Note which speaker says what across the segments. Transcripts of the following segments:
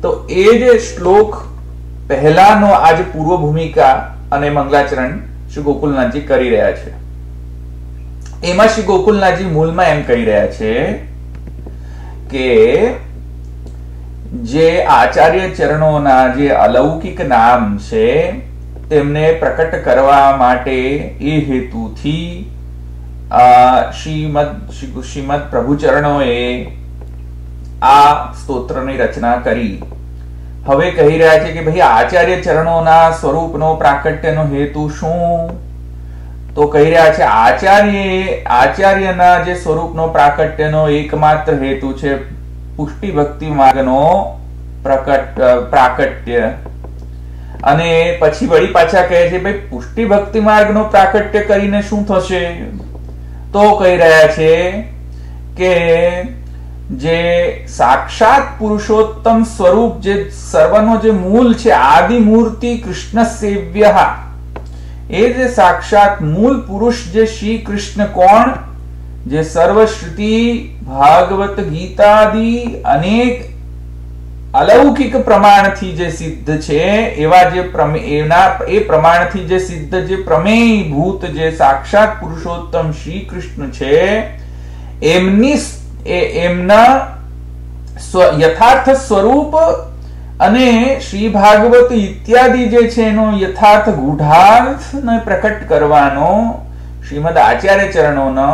Speaker 1: તો એ જે શ્લોક પહેલાનો આ જે પૂર્વ ભૂમિકા અને મંગલાચરણ શ્રી ગોકુલનાથજી કરી રહ્યા છે, એમાં શ્રી ગોકુલનાથજી મૂળમાં એમ કહી રહ્યા છે કે જે આચાર્ય ચરણોના જે અલૌકિક નામ છે તેમને પ્રકટ કરવા માટે એ હેતુથી શ્રીમદ પ્રભુ ચરણોએ આ સ્તોત્રની રચના કરી. હવે કહી રહ્યા છે કે ભાઈ આચાર્ય ચરણોના સ્વરૂપનો પ્રાકટ્યનો હેતુ શું? તો કહી રહ્યા છે આચાર્યના જે સ્વરૂપનો પ્રાકટ્યનો એકમાત્ર હેતુ છે પુષ્ટિ ભક્તિ માર્ગનો પ્રાકટ્ય. અને પછી વળી પાછા કહે છે ભાઈ પુષ્ટિ ભક્તિ માર્ગનો પ્રાકટ્ય કરીને શું થશે? તો કહી રહ્યા છે કે જે સાક્ષાત પુરુષોત્તમ સ્વરૂપ જે સર્વનો જે મૂળ છે, આદિ મૂર્તિ કૃષ્ણ સેવ્ય, એ જે સાક્ષાત મૂળ પુરુષ જે શ્રી કૃષ્ણ કોણ? જે સર્વશ્રુતિ ભાગવત ગીતાદિ અનેક અલૌકિક પ્રમાણથી જે સિદ્ધ છે, એવા જે એ પ્રમાણથી જે સિદ્ધ જે પ્રમેયભૂત જે સાક્ષાત પુરુષોત્તમ શ્રી કૃષ્ણ છે, એમના યથાર્થ સ્વરૂપ અને શ્રી ભાગવત ઇત્યાદિ જે છે એનો યથાર્થ ગૂઢાર્થ ને પ્રકટ કરવાનો શ્રીમદ આચાર્ય ચરણોનો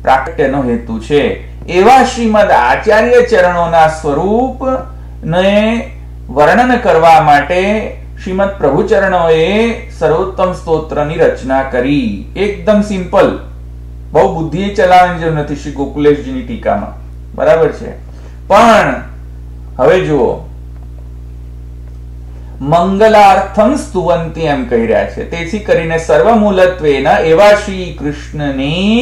Speaker 1: પ્રાકટ્યનો હેતુ છે. એવા શ્રીમદ આચાર્ય ચરણોના સ્વરૂપ ને વર્ણન કરવા માટે શ્રીમદ પ્રભુ ચરણોએ સર્વોત્તમ સ્તોત્રની રચના કરી. એકદમ સિમ્પલ, બહુ બુદ્ધિ ચલાવવાની જરૂર નથી શ્રી ગોકુલેશજીની ટીકામાં, બરાબર છે. પણ હવે જુઓ, મંગલાર્થમ સ્તુવંતી એમ કહી રહ્યા છે. તેથી કરીને સર્વમૂલત્વેના એવા શ્રી કૃષ્ણની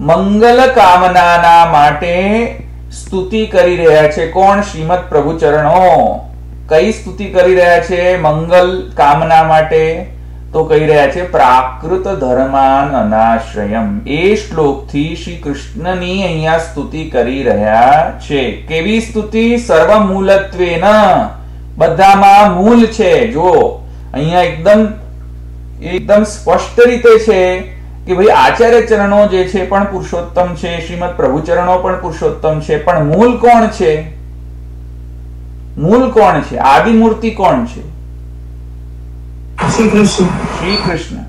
Speaker 1: મંગલ કામનાના માટે સ્તુતિ કરી રહ્યા છે. કોણ? શ્રીમદ પ્રભુ ચરણો. કઈ સ્તુતિ કરી રહ્યા છે મંગલ કામના માટે? તો કહી રહ્યા છે પ્રાકૃત ધર્માન અનાશ્રયમ. એ શ્લોકથી શ્રી કૃષ્ણની અહીંયા સ્તુતિ કરી રહ્યા છે. કેવી સ્તુતિ? સર્વમૂલત્વેના, બધામાં મૂળ છે. જો અહીંયા એકદમ સ્પષ્ટ રીતે છે કે ભાઈ આચાર્ય ચરણો જે છે પણ પુરુષોત્તમ છે, શ્રીમદ પ્રભુ ચરણો પણ પુરુષોત્તમ છે, પણ મૂળ કોણ છે? મૂળ કોણ છે? આદિ મૂર્તિ કોણ છે? શ્રી કૃષ્ણ.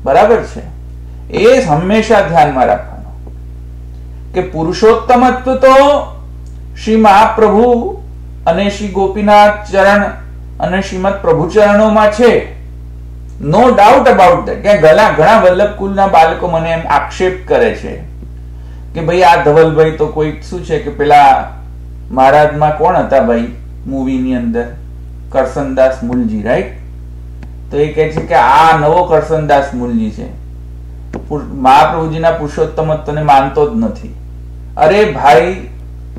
Speaker 1: બરાબર છે. એ હંમેશા ધ્યાનમાં રાખવાનું કે પુરુષોત્તમત્વ તો શ્રી મહાપ્રભુ અને શ્રી ગોપીનાથ ચરણ અને શ્રીમદ પ્રભુ ચરણોમાં છે. No doubt about that. કે ઘણા વલ્લભ કુલના બાળકો મને એમ આક્ષેપ કરે છે કે ભાઈ આ ધવલભાઈ તો કોઈ શું છે કે પેલા મહારાજમાં કોણ હતા ભાઈ મૂવીની અંદર? કરસનદાસ મૂલજી, રાઈટ? તો એ કહે છે કે આ નવો કરસનદાસ મૂલજી છે, મહાપ્રભુજીના પુરુષોત્તમત્વને માનતો જ નથી. અરે ભાઈ,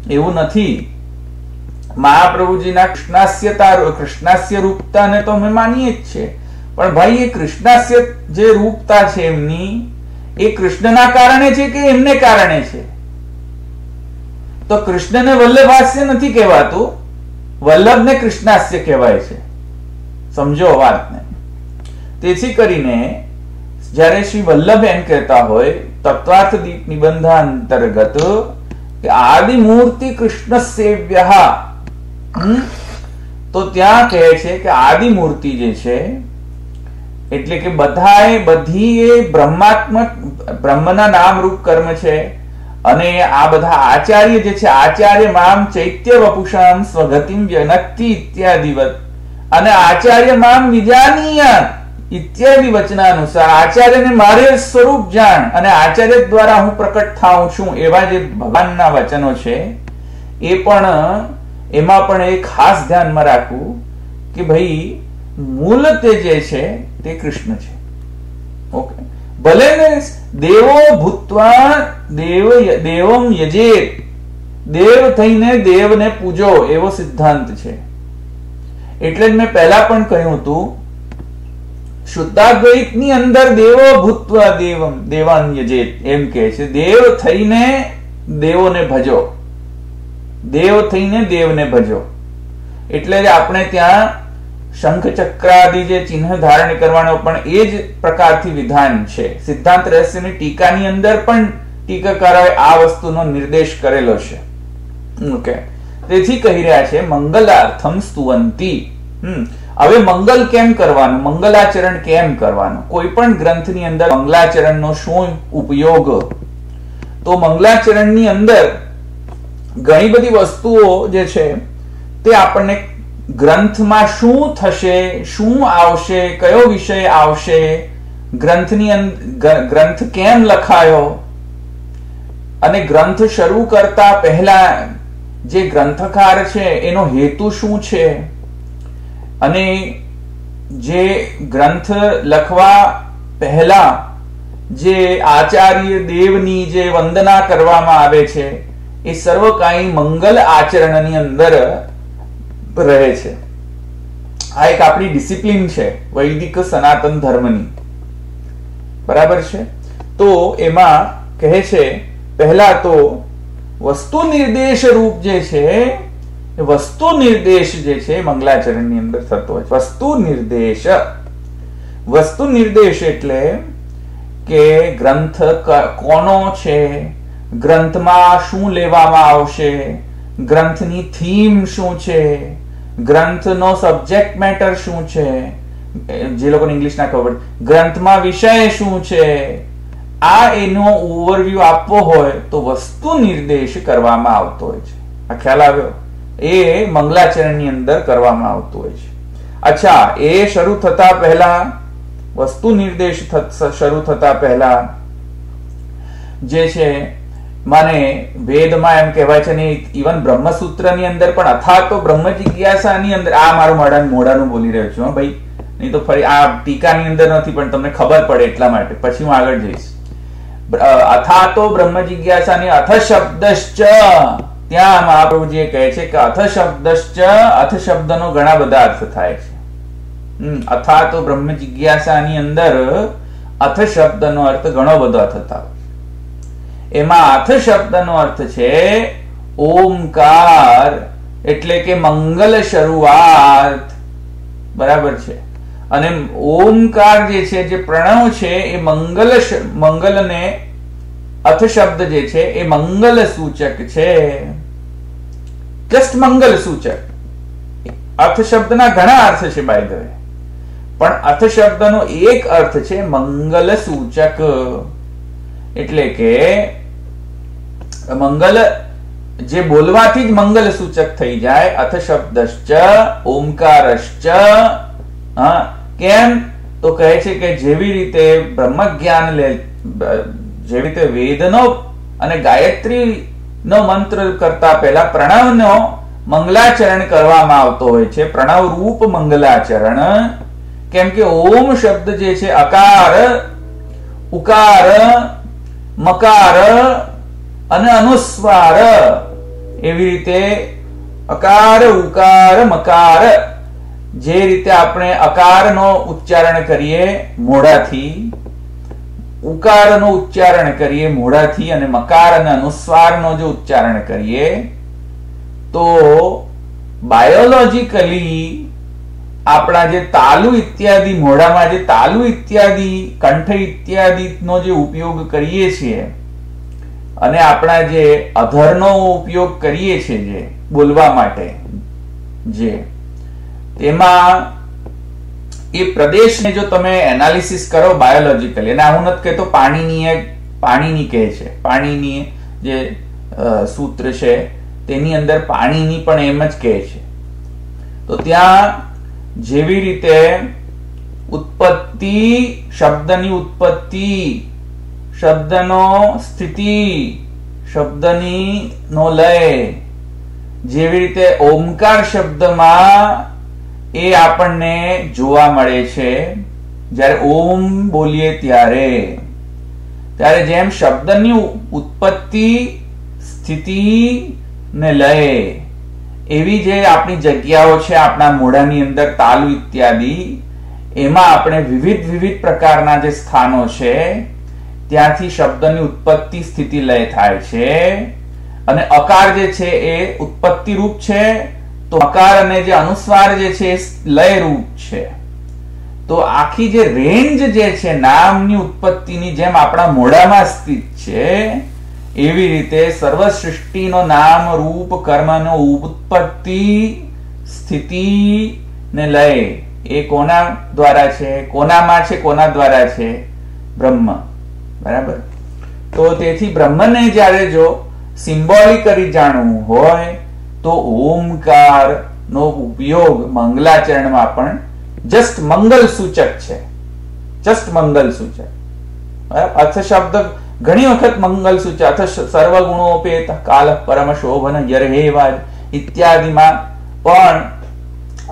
Speaker 1: એવું નથી. મહાપ્રભુજીના કૃષ્ણાસ્ય રૂપતાને તો અમે માનીએ જ છે, પણ ભાઈ એ કૃષ્ણાસ્ય જે રૂપતા છે એમની, એ કૃષ્ણના કારણે છે કે એમને કારણે છે? તો કૃષ્ણને વલ્લભાસ્ય નથી કહેવાતું, વલ્લભને કૃષ્ણાસ્ય કહેવાય છે. સમજો વાતને. તેથી કરીને જ્યારે શ્રી વલ્લભ એમ કહેતા હોય તત્વાર્થ દીપ નિબંધા અંતર્ગત કે આદિ મૂર્તિ કૃષ્ણ સેવ્ય, તો ત્યાં કહે છે કે આદિ મૂર્તિ જે છે એટલે કે બધી એ બ્રહ્માત્મક બ્રહ્મના નામ રૂપ કર્મ છે. અને આ બધા આચાર્ય જે છે, આચાર્ય મામ ચૈત્ય વપુષામ સ્વગતિમ વ્યનક્તિ ઇત્યાદિવત, અને આચાર્ય મામ વિજાનીય ઇત્યાદિ વચનાનુસાર આચાર્યને મારે સ્વરૂપ જાણ અને આચાર્ય દ્વારા હું પ્રકટ થાઉં છું, એવા જે ભગવાનના વચનો છે એ પણ એમાં પણ એ ખાસ ધ્યાનમાં રાખવું કે ભાઈ મૂળ તે જે છે તે કૃષ્ણ છે. ઓકે, ભલે ને દેવો ભૂત્વા દેવમ યજેત, દેવ થઈને દેવને પૂજો, એવો સિદ્ધાંત છે. એટલે જ મેં પહેલા પણ કહ્યું હતું શુદ્ધાદ્વૈતની અંદર દેવો ભૂત્વા દેવાન યજેત એમ કહે છે, દેવ થઈને દેવોને ભજો. દેવ થઈને દેવને ભજો. એટલે જ આપણે ત્યાં શંખ ચક્રાદિ જે ચિહ્ન ધારણ કરવાનો પણ એ જ પ્રકારથી વિધાન છે. સિદ્ધાંત રહસ્યની ટીકાની અંદર પણ ટીકાકારોએ આ વસ્તુનો નિર્દેશ કરેલો છે. ઓકે, તેથી કહી રહ્યા છે મંગલાર્થમ સ્તુવંતી. હવે મંગલ કેમ કરવાનું, મંગલાચરણ કેમ કરવાનું? કોઈ પણ ગ્રંથની અંદર મંગલાચરણનો શું ઉપયોગ? તો મંગલાચરણની અંદર ઘણી બધી વસ્તુઓ જે છે તે આપણને ગ્રંથમાં શું થશે, શું આવશે, કયો વિષય આવશે, ગ્રંથ કેમ લખાયો, અને ગ્રંથ શરૂ કરતા પહેલા જે ગ્રંથકાર છે એનો હેતુ શું છે, અને જે ગ્રંથ લખવા પહેલા જે આચાર્ય દેવની જે વંદના કરવામાં આવે છે એ સર્વ કાંઈ મંગલ આચરણની અંદર રહે છે. આ એક આપણી ડિસિપ્લિન છે વૈદિક સનાતન ધર્મની. બરાબર છે? તો એમાં કહે છે પહેલા તો વસ્તુ નિર્દેશ રૂપ જે છે, વસ્તુ નિર્દેશ જે છે મંગલાચરણની અંદર થતો હોય. વસ્તુ નિર્દેશ એટલે કે ગ્રંથ કોનો છે, ગ્રંથમાં શું લેવામાં આવશે, ગ્રંથની થીમ શું છે, ગ્રંથનો સબ્જેક્ટ મેટર શું છે, જે લોકોને ઇંગ્લિશ ના ખબર, ગ્રંથમાં વિષય શું છે, આ એનો ઓવરવ્યુ આપવો હોય તો વસ્તુ નિર્દેશ કરવામાં આવતો હોય છે. આ ખ્યાલ આવ્યો? એ મંગલાચરણની અંદર કરવામાં આવતું હોય છે. અચ્છા, એ શરૂ થતા પહેલા, વસ્તુ નિર્દેશ શરૂ થતા પહેલા જે છે, માને વેદમાં એમ કહેવાય છે ને, ઇવન બ્રહ્મસૂત્રની અંદર પણ અથાતો બ્રહ્મ જિજ્ઞાસાની અંદર, આ મારું મોઢાનું બોલી રહ્યો છું ભાઈ, નહીં તો ફરી આ ટીકાની અંદર નથી, પણ તમને ખબર પડે એટલા માટે, પછી હું આગળ જઈશ. અથાતો બ્રહ્મ જિજ્ઞાસાની અથ શબ્દશ્ચ, ત્યાં મહાપ્રભુજી કહે છે કે અથ શબ્દશ્ચ, અથ શબ્દનો ઘણા બધા અર્થ થાય છે. અથાતો બ્રહ્મ જિજ્ઞાસાની અંદર અથ શબ્દનો અર્થ ઘણો બધો થતા હોય. એમાં અથ શબ્દનો અર્થ છે ઓમકાર, એટલે કે મંગલ શરૂઆત. બરાબર છે? અને ઓમકાર જે છે, જે પ્રણવ છે, એ મંગલને, અથ શબ્દ જે છે એ મંગલ સૂચક છે. જસ્ટ મંગલ સૂચક. અર્થ શબ્દના ઘણા અર્થ છે બાય ધ વે, પણ અર્થ શબ્દનો એક અર્થ છે મંગલ સૂચક. એટલે કે મંગલ જે બોલવાથી જ મંગલ સૂચક થઈ જાય. અર્થ શબ્દશ્ચ ઓમકારશ્ચ. કેમ? તો કહે છે કે જેવી રીતે બ્રહ્મ જ્ઞાન જેવી રીતે વેદનો અને ગાયત્રી નો મંત્ર કરતા પહેલા પ્રણવનો મંગલાચરણ કરવામાં આવતો હોય છે, પ્રણવ રૂપ મંગલાચરણ. કેમ કે ઓમ શબ્દ જે છે અકાર, ઉકાર, મકાર અને અનુસ્વાર, એવી રીતે અકાર, ઉકાર, મકાર, જે રીતે આપણે અકારનો ઉચ્ચારણ કરીએ મોઢાથી, ઉકારનો ઉચ્ચારણ કરીએ મોઢાથી, અને મકાર અને અનુસ્વારનો જો ઉચ્ચારણ કરીએ, તો બાયોલોજીકલી આપણા જે તાલુ ઇત્યાદિ, મોઢામાં જે તાલુ ઇત્યાદિ, કંઠ ઇત્યાદિ નો જે ઉપયોગ કરીએ છીએ, અને આપણા જે અધરનો ઉપયોગ કરીએ છીએ જે બોલવા માટે, જે તેમાં એ પ્રદેશને જો તમે એનાલિસિસ કરો બાયોલોજીકલી, અને હું નથી કહેતો પાણીની કહે છે, પાણીની જે સૂત્ર છે તેની અંદર પાણીની પણ એમ જ કહે છે. તો ત્યાં જેવી રીતે ઉત્પત્તિ, શબ્દની ઉત્પત્તિ, શબ્દનો સ્થિતિ, શબ્દની નો લય, જેવી રીતે ઓમકાર શબ્દમાં એ આપણને જોવા મળે છે જ્યારે ઓમ બોલીએ ત્યારે જેમ શબ્દની ઉત્પત્તિ, સ્થિતિ ને લય, એવી જે આપણી જગ્યાઓ છે આપણા મોઢાની અંદર તાલુ ઇત્યાદિ, એમાં આપણે વિવિધ પ્રકારના જે સ્થાનો છે ત્યાંથી શબ્દની ઉત્પત્તિ, સ્થિતિ, લય થાય છે. અને અકાર જે છે એ ઉત્પત્તિ રૂપ છે, તો અકાર અને જે અનુસ્વાર જે છે એ લય રૂપ છે. તો આખી જે રેન્જ જે છે નામની ઉત્પત્તિની જેમ આપણા મોઢામાં સ્થિત છે, એવી રીતે સર્વ સૃષ્ટિનો નામ રૂપ કર્મનો ઉત્પત્તિ, સ્થિતિ ને લય એ કોના દ્વારા છે? કોનામાં છે? કોના દ્વારા છે? બ્રહ્મ. બરાબર. તો તેથી બ્રહ્મને જ્યારે જો સિમ્બોલિકલી જાણવું હોય તો ઓમકાર નો ઉપયોગ મંગલાચરણમાં પણ જસ્ટ મંગલ સૂચક છે. જસ્ટ મંગલ સૂચક. અર્થ શબ્દ ઘણી વખત મંગલ સૂચક, અથ સર્વ ગુણોપેત કાલ પરમ શોભન યર્હેવાજ ઇત્યાદિમાં પણ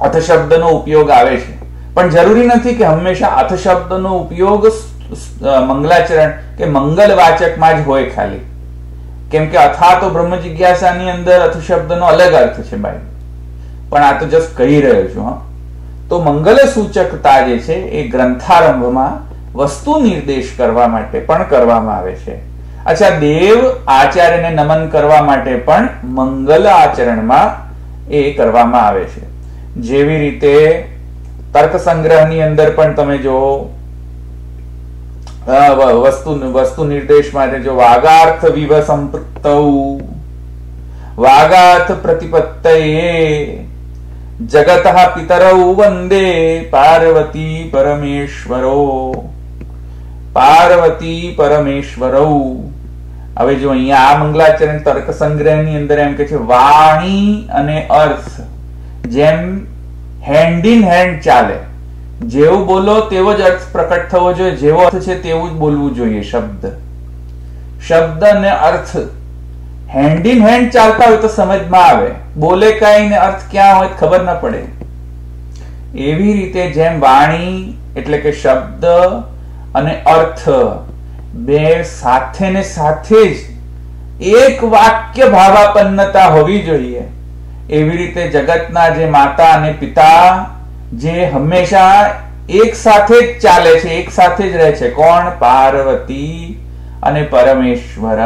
Speaker 1: અથ શબ્દનો ઉપયોગ આવે છે. પણ જરૂરી નથી કે હંમેશા અથ શબ્દનો ઉપયોગ મંગલાચરણ કે મંગલવાચકમાં જ હોય ખાલી. કેમ કે અથા તો બ્રહ્મ જિજ્ઞાસાની અંદર અથ શબ્દનો અલગ અર્થ છે ભાઈ, પણ આ તો જસ્ટ કહી રહ્યો છું. તો મંગલ સૂચકતા જે છે એ ગ્રંથારંભમાં વસ્તુ નિર્દેશ કરવા માટે પણ કરવામાં આવે છે. અચ્છા, દેવ આચાર્યને નમન કરવા માટે પણ મંગલ આચરણમાં એ કરવામાં આવે છે. જેવી રીતે તર્ક સંગ્રહની અંદર પણ તમે જો વસ્તુ નિર્દેશ માટે જો વાગાર્થ વિવ સંપૃક્તૌ વાગાર્થ પ્રતિપત્તયે જગતઃ પિતરૌ વંદે પાર્વતી પરમેશ્વરો પાર્વતી પરમેશ્વરૌ. હવે જો અહીંયા આ મંગલાચરણ તર્ક સંગ્રહની અંદર એમ કે છે વાણી અને અર્થ જેમ હેન્ડ ઇન હેન્ડ ચાલે, જેવું બોલો તેવો જ અર્થ પ્રકટ થવો જોઈએ, જેવો અર્થ છે તેવું જ બોલવું જોઈએ. શબ્દ અને અર્થ હેન્ડ ઇન હેન્ડ ચાલતા હોય તો સમજમાં આવે, બોલે કઈ ને અર્થ ક્યાં હોય ખબર ન પડે. એવી રીતે જેમ વાણી એટલે કે શબ્દ અને અર્થ બે સાથે ને સાથે જ એક વાક્ય ભાવાપન્નતા હોવી જોઈએ, એવી રીતે જગતના જે માતા અને પિતા જે હંમેશા એક સાથે જ ચાલે છે, એક સાથે જ રહે છે. કોણ? પાર્વતી અને પરમેશ્વર,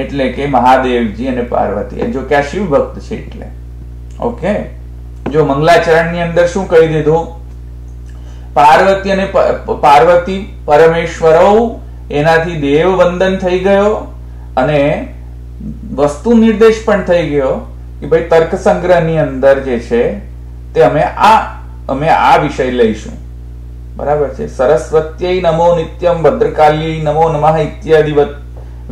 Speaker 1: એટલે કે મહાદેવજી અને પાર્વતી. જો કે આ શિવ ભક્ત છે એટલે. ઓકે, જો મંગલાચરણ ની અંદર શું કહી દીધું? પાર્વતી અને પાર્વતી પરમેશ્વરો, એનાથી દેવ વંદન થઈ ગયો અને વસ્તુ નિર્દેશ પણ થઈ ગયો કે ભાઈ તર્ક સંગ્રહ ની અંદર જે છે તે અમે આ વિષય લઈશું. બરાબર છે. સરસ્વત્યై નમો નિત્યમ ભદ્રકાલ્यै નમો નમઃ ઇત્યાદિવત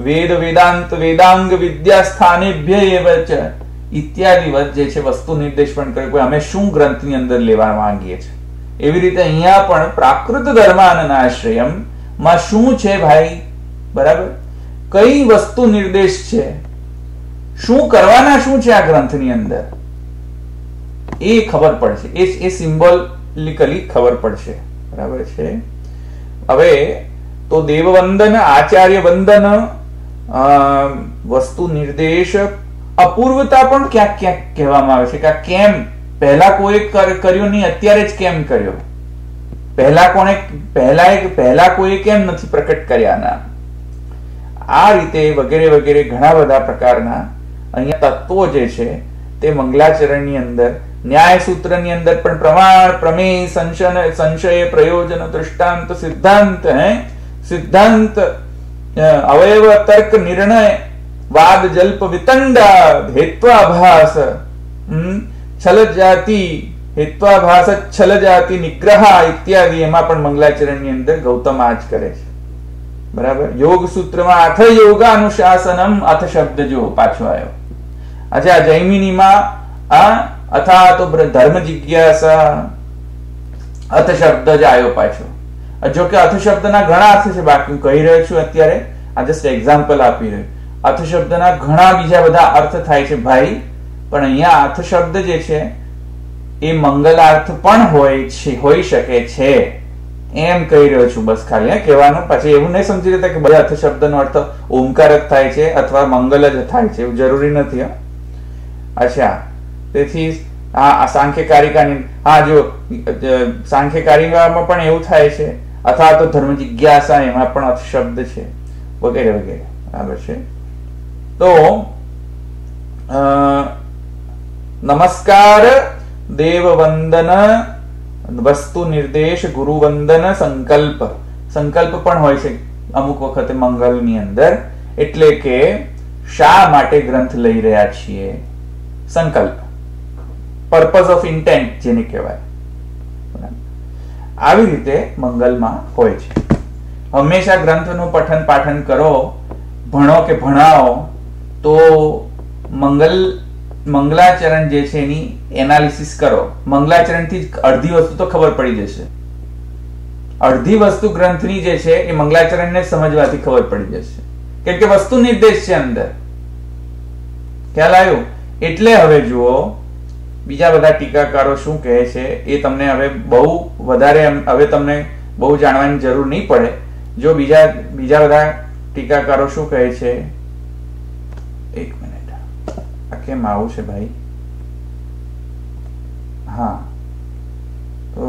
Speaker 1: વેદ વેદાંત વેદાંગ વિદ્યા સ્થાનેભ્ય એવ ચ ઇત્યાદિવત જે છે વસ્તુ નિર્દેશ પણ કર્યો. અમે શું ગ્રંથની અંદર લેવા માંગીએ છીએ, એવી રીતે અહીંયા પણ પ્રાકૃત ધર્માનનાશ્રયમ માં શું છે ભાઈ? બરાબર, કઈ વસ્તુ નિર્દેશ છે, શું કરવાના શું છે આ ગ્રંથની અંદર એ ખબર પડશે, એ સિમ્બોલિકલી ખબર પડશે. બરાબર છે. હવે તો દેવવંદન, આચાર્ય વંદન, વસ્તુ નિર્દેશ, અપૂર્વતા પણ ક્યાંક ક્યાંક કહેવામાં આવે છે કે કેમ પહેલા કોઈ કર્યો નહીં, અત્યારે જ કેમ કર્યો? પહેલા કોઈ કેમ નથી પ્રકટ કર્યા? આ રીતે વગેરે વગેરે ઘણા બધા પ્રકારના અહીંયા તત્વો જે છે તે મંગલાચરણની અંદર, ન્યાય સૂત્રની અંદર પણ પ્રમાણ, પ્રમેય, સંશય, પ્રયોજન, દૃષ્ટાંત, સિદ્ધાંત, અવયવ, તર્ક, નિર્ણય, વાદ, જલ્પ, વિતંડા, હેત્વાભાસ, છલ જાતિ, હેત્વાભાસ, છલ જાતિ, નિગ્રહ ઇત્યાદિ એમાં પણ મંગલાચરણની અંદર ગૌતમ આ જ કરે છે. બરાબર. યોગ સૂત્રમાં અથ યોગાનુશાસનમ, અથ શબ્દ જો પાછો આવ્યો. અચ્છા, જૈમિનીમાં અથા તો ધર્મ જિજ્ઞાસા, અથ શબ્દ જ આવ્યો પાછો. જો કે અથ શબ્દના ઘણા અર્થ છે, બાકી હું કહી રહ્યો છું અત્યારે, આ જસ્ટ એક્ઝામ્પલ આપી રહ્યો. અથ શબ્દના ઘણા બીજા બધા અર્થ થાય છે ભાઈ, પણ અહીંયા અથ શબ્દ જે છે એ મંગલાર્થ પણ હોઈ શકે છે એમ કહી રહ્યો છું. બસ ખાલી કહેવાનું, પછી એવું નહીં સમજી લેતા કે બધા અથ શબ્દનો અર્થ ઓમકાર જ થાય છે અથવા મંગલ જ થાય છે, એવું જરૂરી નથી. અચ્છા, તેથી આ સાંખ્યકારિકાની, જો સાંખ્યકારિકામાં પણ એવું થાય છે, અથવા તો ધર્મ જિજ્ઞાસા એમાં પણ અર્થ શબ્દ છે, વગેરે વગેરે. બરાબર છે. તો નમસ્કાર, દેવવંદન, વસ્તુ નિર્દેશ, ગુરુવંદન, સંકલ્પ. સંકલ્પ પણ હોય છે અમુક વખતે મંગલની અંદર. એટલે કે શા માટે ગ્રંથ લઈ રહ્યા છીએ, સંકલ્પ, પર્પઝ ઓફ ઇન્ટેન્ટ જેને કહેવાય. આવી રીતે મંગલમાં હોય છે. હંમેશા ગ્રંથનું પઠન પાઠન કરો, ભણો કે ભણાવો તો મંગલાચરણ જે છે એની એનાલિસિસ કરો. મંગલાચરણથી જ અડધી વસ્તુ તો ખબર પડી જશે. અડધી વસ્તુ ગ્રંથની જે છે એ મંગલાચરણને સમજવાથી ખબર પડી જશે, કેમ કે વસ્તુ નિર્દેશ છે અંદર. ખ્યાલ આવ્યો? એટલે હવે જુઓ બીજા બધા ટીકાકારો શું કહે છે એ તમને હવે બહુ વધારે હવે તમને બહુ જાણવાની જરૂર નહીં પડે. જો બીજા બધા ટીકાકારો શું કહે છે, એક મિનિટ, આ કેમ આવું છે ભાઈ? હા, તો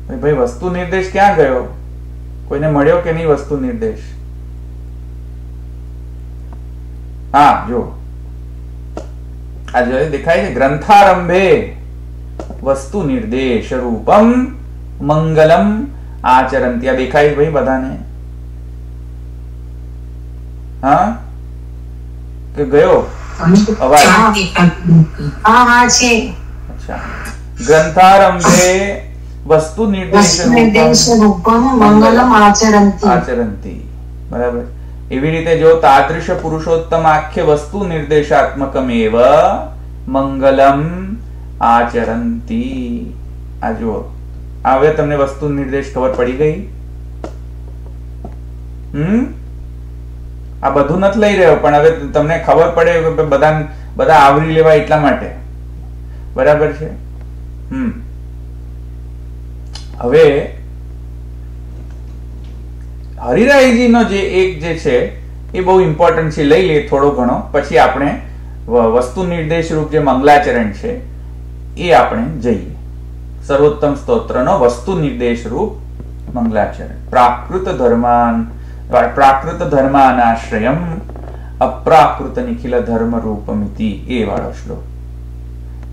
Speaker 1: ભાઈ વસ્તુ નિર્દેશ ક્યાં ગયો? કોઈને મળ્યો કે નહીં વસ્તુ નિર્દેશ? હા, જો આ જો દેખાય છે, ગ્રંથારંભે વસ્તુ નિર્દેશ રૂપમ મંગલમ આચરંતી. આ દેખાય ભાઈ બધાને? હા કે ગયો અવાજ? અચ્છા, ગ્રંથારંભે વસ્તુ નિર્દેશ રૂપમ મંગલમ આચરંતી. બરાબર. એવી રીતે જો તાદૃશ પુરુષોત્તમ આખ્ય વસ્તુ નિર્દેશાત્મકમેવ મંગલમ આચરંતી. આ જુઓ, હવે તમને વસ્તુ નિર્દેશ ખબર પડી ગઈ? આ બધું નથી લઈ રહ્યો પણ હવે તમને ખબર પડે, બધા આવરી લેવા એટલા માટે. બરાબર છે? હવે હરિરાયજીનો જે એક જે છે એ બહુ ઇમ્પોર્ટન્ટ છે, લઈ લે થોડો ઘણો, પછી આપણે વસ્તુ નિર્દેશ રૂપ જે મંગલાચરણ છે એ આપણે જઈએ. સર્વોત્તમ સ્તોત્રનો વસ્તુ નિર્દેશ રૂપ મંગલાચરણ. પ્રાકૃત ધર્માનાશ્રયમ અપ્રાકૃત નિખિલ ધર્મ રૂપમિતિ, એ વાળો શ્લોક.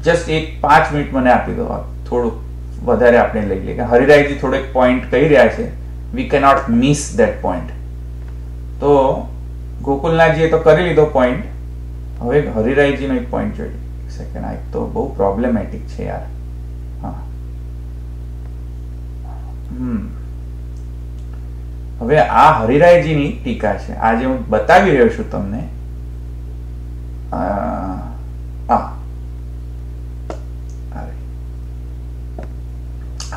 Speaker 1: જસ્ટ એક 5 મિનિટ મને આપી દો, થોડું વધારે આપણે લઈ લઈએ. હરિરાયજી થોડો એક પોઈન્ટ કહી રહ્યા છે, we cannot miss that point. તો ગોકુલનાથજીએ તો કરી લીધો પોઈન્ટ, હવે હરિરાયજીનો એક પોઈન્ટ જોઈએ. એક સેકન્ડ, આ તો બહુ પ્રોબ્લેમેટિક છે યાર. હા, હવે આ હરિરાયજીની ટીકા છે, આજે હું બતાવી રહ્યો છું તમને.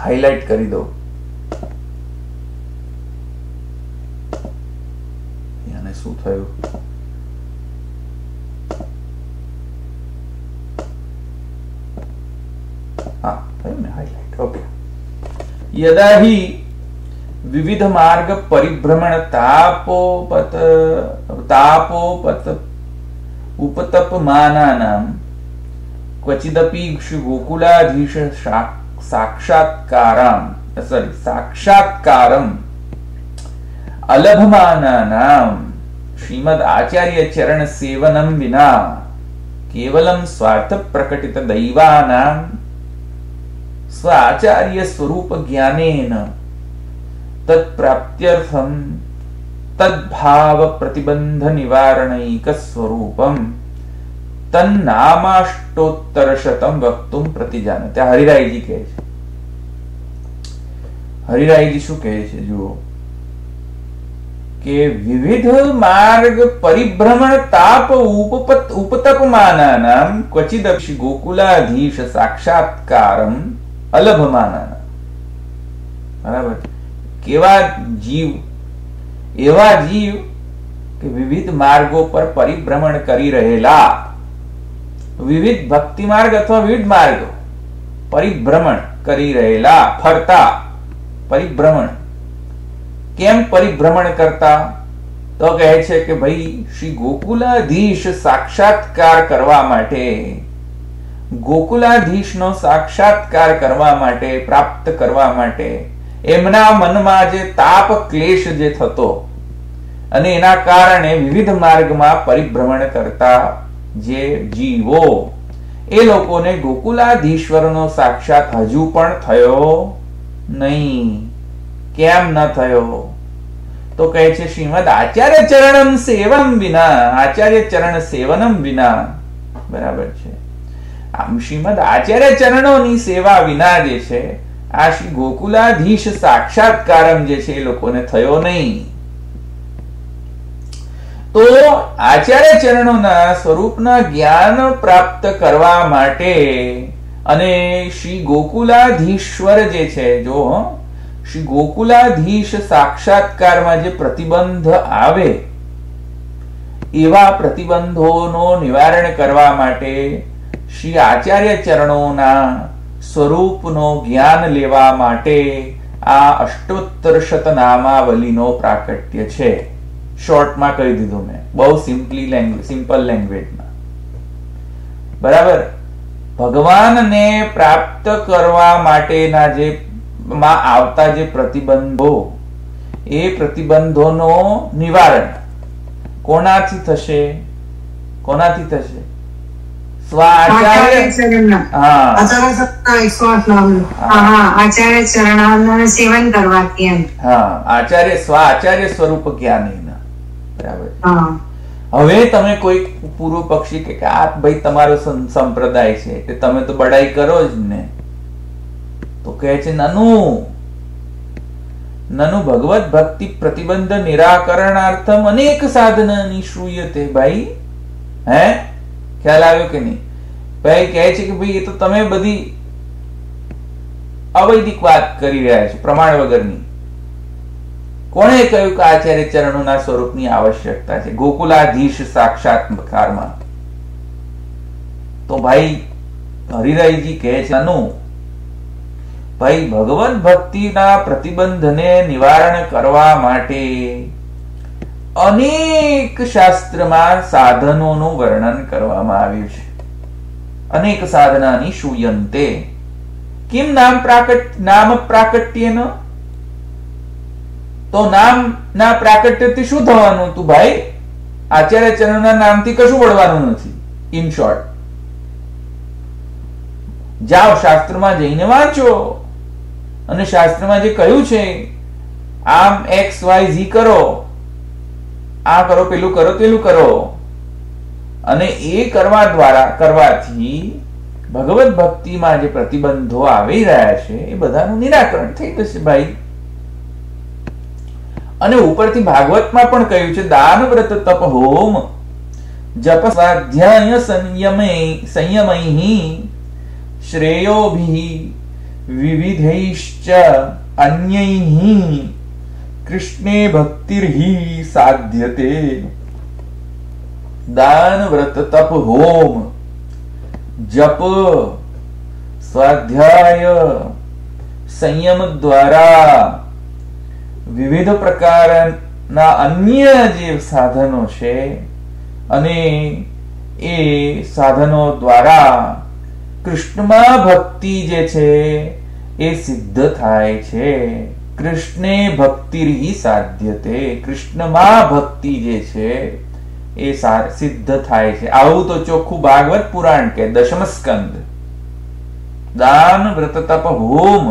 Speaker 1: હાઈલાઇટ કરી દો. શું થયું? હા, થયું ને હાઈલાઇટ. ઓકે. યદા હિ વિવિધ માર્ગ પરિભ્રમણ તાપોપત ઉપતપમાનાનામ ક્વચિદપી ગોકુલાધીશ સાક્ષાત્કારમ અલભમાનાનામ શ્રીમદ આચાર્ય ચરણ સેવનમ વિના કેવલમ સ્વાર્થ પ્રકટિત દૈવાનામ સ્વ આચાર્ય સ્વરૂપ જ્ઞાનેન તત્પ્રાપ્ત્યર્થમ તદ્ભાવ પ્રતિબંધ નિવારણૈક સ્વરૂપમ તન્નામાષ્ટોત્તર શતમ વક્તુમ પ્રતિજાન. ત્યાં હરિરાયજી કહે છે. હરિરાયજી શું કહે છે જુઓ, કે વિવિધ માર્ગ પરિભ્રમણ તાપ ઉપતપમાનાનામ ક્વચિદપી ગોકુલાધીશ સાક્ષાત્કારમ અલભમાનાનામ. બરાબર. કેવા જીવ? એવા જીવ કે વિવિધ માર્ગો પર પરિભ્રમણ કરી રહેલા, વિવિધ ભક્તિ માર્ગ અથવા વિવિધ માર્ગ પરિભ્રમણ કરી રહેલા, ફરતા, પરિભ્રમણ. કેમ પરિભ્રમણ કરતા? તો કહે છે કે ભાઈ શ્રી ગોકુલાધીશ સાક્ષાત્કાર કરવા માટે, ગોકુલાધીશનો સાક્ષાત્કાર કરવા માટે, પ્રાપ્ત કરવા માટે એમના મનમાં જે તાપ ક્લેશ જે થતો, અને એના કારણે વિવિધ માર્ગમાં પરિભ્રમણ કરતા જે જીવો એ લોકોને ગોકુલાધીશ્વરનો સાક્ષાત હજુ પણ થયો નહીં. કેમ ન થયો? તો કહે છે શ્રીમદ આચાર્ય ચરણમ સેવમ વિના, આચાર્ય ચરણ સેવનમ વિના. બરાબર છે. આમ શ્રીમદ આચાર્ય ચરણોની સેવા વિના જે છે આ શ્રી ગોકુલાધીશ સાક્ષાત્કારમ જે છે એ લોકોને થયો નહીં. તો આચાર્ય ચરણોના સ્વરૂપના જ્ઞાન પ્રાપ્ત કરવા માટે અને શ્રી ગોકુલાધીશ્વર જે છે, જો શ્રી ગોકુલાધીશ સાક્ષાત્કારમાં જે પ્રતિબંધ આવે એવા પ્રતિબંધોનો નિવારણ કરવા માટે શ્રી આચાર્ય ચરણોના સ્વરૂપનો જ્ઞાન લેવા માટે આ અષ્ટોત્તર શતનામાવલીનો પ્રાકટ્ય છે. શોર્ટમાં કહી દીધું મેં, બહુ સિમ્પલ લેંગ્વેજમાં. બરાબર. ભગવાનને પ્રાપ્ત કરવા માટેના જે માં આવતા જે પ્રતિબંધો, એ પ્રતિબંધોનો નિવારણ કોનાથી થશે? કોનાથી થશે?
Speaker 2: આચાર્ય ચરણોનું સેવન કરવાથી. આચાર્ય સ્વરૂપ જ્ઞાન. બરાબર. હવે તમે કોઈ પૂર્વ પક્ષી કે આ ભાઈ તમારો સંપ્રદાય છે કે તમે તો બડાઈ કરો જ ને, તો કહે છે નનુ ભગવત ભક્તિ પ્રતિબંધ નિરાકરણાર્થમ અનેક સાધનાની શ્રૂયતે. ભાઈ હે ખ્યાલ આવ્યો કે નહીં? ભાઈ કહે છે કે ભાઈ એ તો તમે બધી અવૈદિક વાત કરી રહ્યા છો, પ્રમાણ વગરની. કોણે કહ્યું કે આચાર્ય ચરણોના સ્વરૂપની આવશ્યકતા છે ગોકુલાધીશ સાક્ષાત્કારમાં? તો ભાઈ હરિરાયજી કહે છે ભાઈ ભગવત ભક્તિના પ્રતિબંધને નિવારણ કરવા માટે અનેક શાસ્ત્રમાં સાધનોનું વર્ણન કરવામાં આવ્યું છે. અનેક સાધનાની શ્રૂયન્તે. કિમ નામ પ્રાકટ્યેન? તો નામના પ્રાકટ્યથી શું થવાનું? તું ભાઈ આચાર્ય ચરણના નામથી કશું વળવાનું નથી. ઇન શોર્ટ, જાઓ શાસ્ત્રમાં જઈને વાંચો અને શાસ્ત્રમાં જે કહ્યું છે આમ XYZ કરો, આ કરો, પેલું કરો, પેલું કરો, અને એ કરવાથી ભગવત ભક્તિમાં જે પ્રતિબંધો આવી રહ્યા છે એ બધાનું નિરાકરણ થઈ જશે ભાઈ. અને ઉપરથી ભાગવતમાં પણ કહ્યું છે દાન વ્રત તપ હોમ જપ સ્વાધ્યાય સંયમૈ શ્રેયોભિ વિવિધૈશ્ચ અન્યૈ કૃષ્ણે ભક્તિર્હિ સાધ્યતે. દાન વ્રત તપ હોમ જપ સ્વાધ્યાય સંયમ દ્વારા વિવિધ પ્રકારના અન્ય જે સાધનો છે અને એ સાધનો દ્વારા કૃષ્ણમાં ભક્તિ જે છે એ સિદ્ધ થાય છે. કૃષ્ણે ભક્તિર્હિ સાધ્યતે. કૃષ્ણમાં ભક્તિ જે છે એ સિદ્ધ થાય છે. આવું તો ચોખ્ખું ભાગવત પુરાણ કે દશમ સ્કંદ. દાન વ્રત તપ હોમ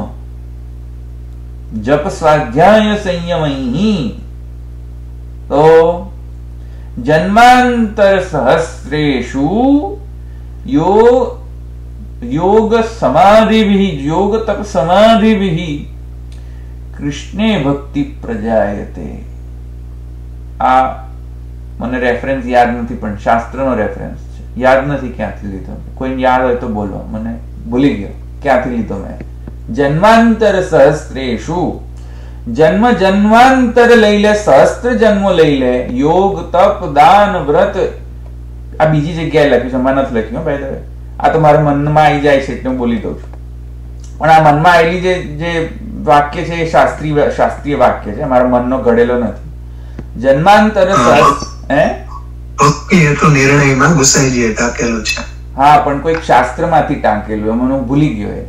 Speaker 2: જપ સ્વાધ્યાય સંયમૈ. તો જન્માંતર સહસ્રેષુ યોગ તપ સમાધિભિ કૃષ્ણે ભક્તિ પ્રજાયતે. આ મને રેફરન્સ યાદ નથી, પણ શાસ્ત્રનો રેફરન્સ છે. યાદ નથી ક્યાંથી લીધો. કોઈ યાદ હોય તો બોલો, મને ભૂલી ગયો ક્યાંથી લીધો મેં. જન્માંતર સહસ્ત્રેષુ, જન્માંતર લઈ લે, સહસ્ત્ર જન્મો લઈ લે. યોગ તપ દાન વ્રત, આ બીજી જગ્યાએ લખ્યું છે, મને નથી લખ્યું ભાઈ. હવે આ તો મારા મનમાં આવી જાય છે એટલે હું બોલી દઉં છું. પણ આ મનમાં આવેલી જે વાક્ય છે એ શાસ્ત્રીય વાક્ય છે, મારા મનનો ઘડેલો નથી. જન્માંતર નિર્ણયમાં ગુસાઈજીએ ટાંકેલું છે.
Speaker 1: હા, પણ કોઈક શાસ્ત્ર માંથી ટાંકેલું, મને ભૂલી ગયો.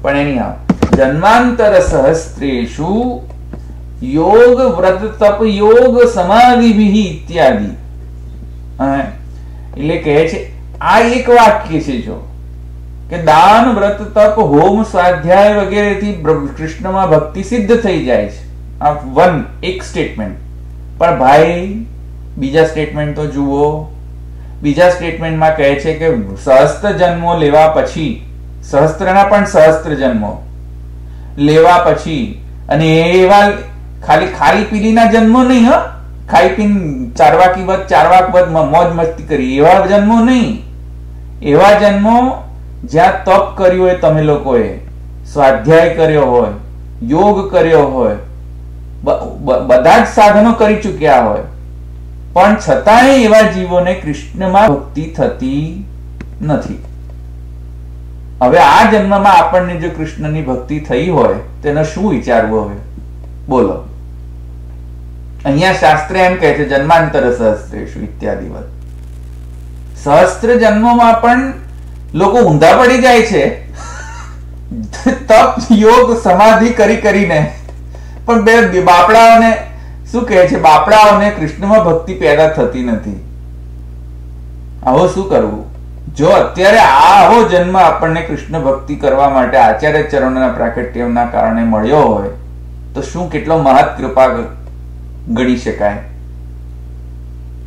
Speaker 1: પણ એની જન્માંતર સહસ્ત્રેષુ યોગ વ્રત તપ યોગ સમાધિ ઇત્યાદિ. એટલે કહે છે આ એક વાક્ય છે જો કે દાન વ્રત તપ હોમ સ્વાધ્યાય વગેરેથી કૃષ્ણમાં ભક્તિ સિદ્ધ થઈ જાય છે. આ એક સ્ટેટમેન્ટ. પણ ભાઈ બીજા સ્ટેટમેન્ટ તો જુઓ. બીજા સ્ટેટમેન્ટમાં કહે છે કે સહસ્ત્ર જન્મો લેવા પછી, સહસ્ત્રના પણ સહસ્ત્ર જન્મો લેવા પછી, અને એવા ખાલી પીલીના જન્મો નહીં, ખાઈ પીને ચારવાક મોજ મસ્તી કરી એવા જન્મો નહીં. એવા જન્મો જ્યાં તપ કર્યું હોય, તમે લોકોએ સ્વાધ્યાય કર્યો હોય, યોગ કર્યો હોય, બધા જ સાધનો કરી ચૂક્યા હોય, પણ છતાંય એવા જીવોને કૃષ્ણમાં ભક્તિ થતી નથી. હવે આ જન્મમાં આપણને જો કૃષ્ણની ભક્તિ થઈ હોય તેનો શું વિચારવું? હવે બોલો. અહીંયા શાસ્ત્ર એમ કહે છે જન્માંતર સહસ્ત્રેષુ ઇત્યાદિ. સહસ્ત્ર જન્મોમાં પણ લોકો ઊંધા પડી જાય છે તપ યોગ સમાધિ કરીને, પણ બે બાપડાઓને શું કહે છે, બાપડાઓને કૃષ્ણમાં ભક્તિ પેદા થતી નથી. આવો શું કરવું? જો અત્યારે આવો જન્મ આપણને કૃષ્ણ ભક્તિ કરવા માટે આચાર્ય ચરણોના પ્રાકટ્યના કારણે મળ્યો હોય તો શું કેટલો મહત કૃપા ગણી શકાય.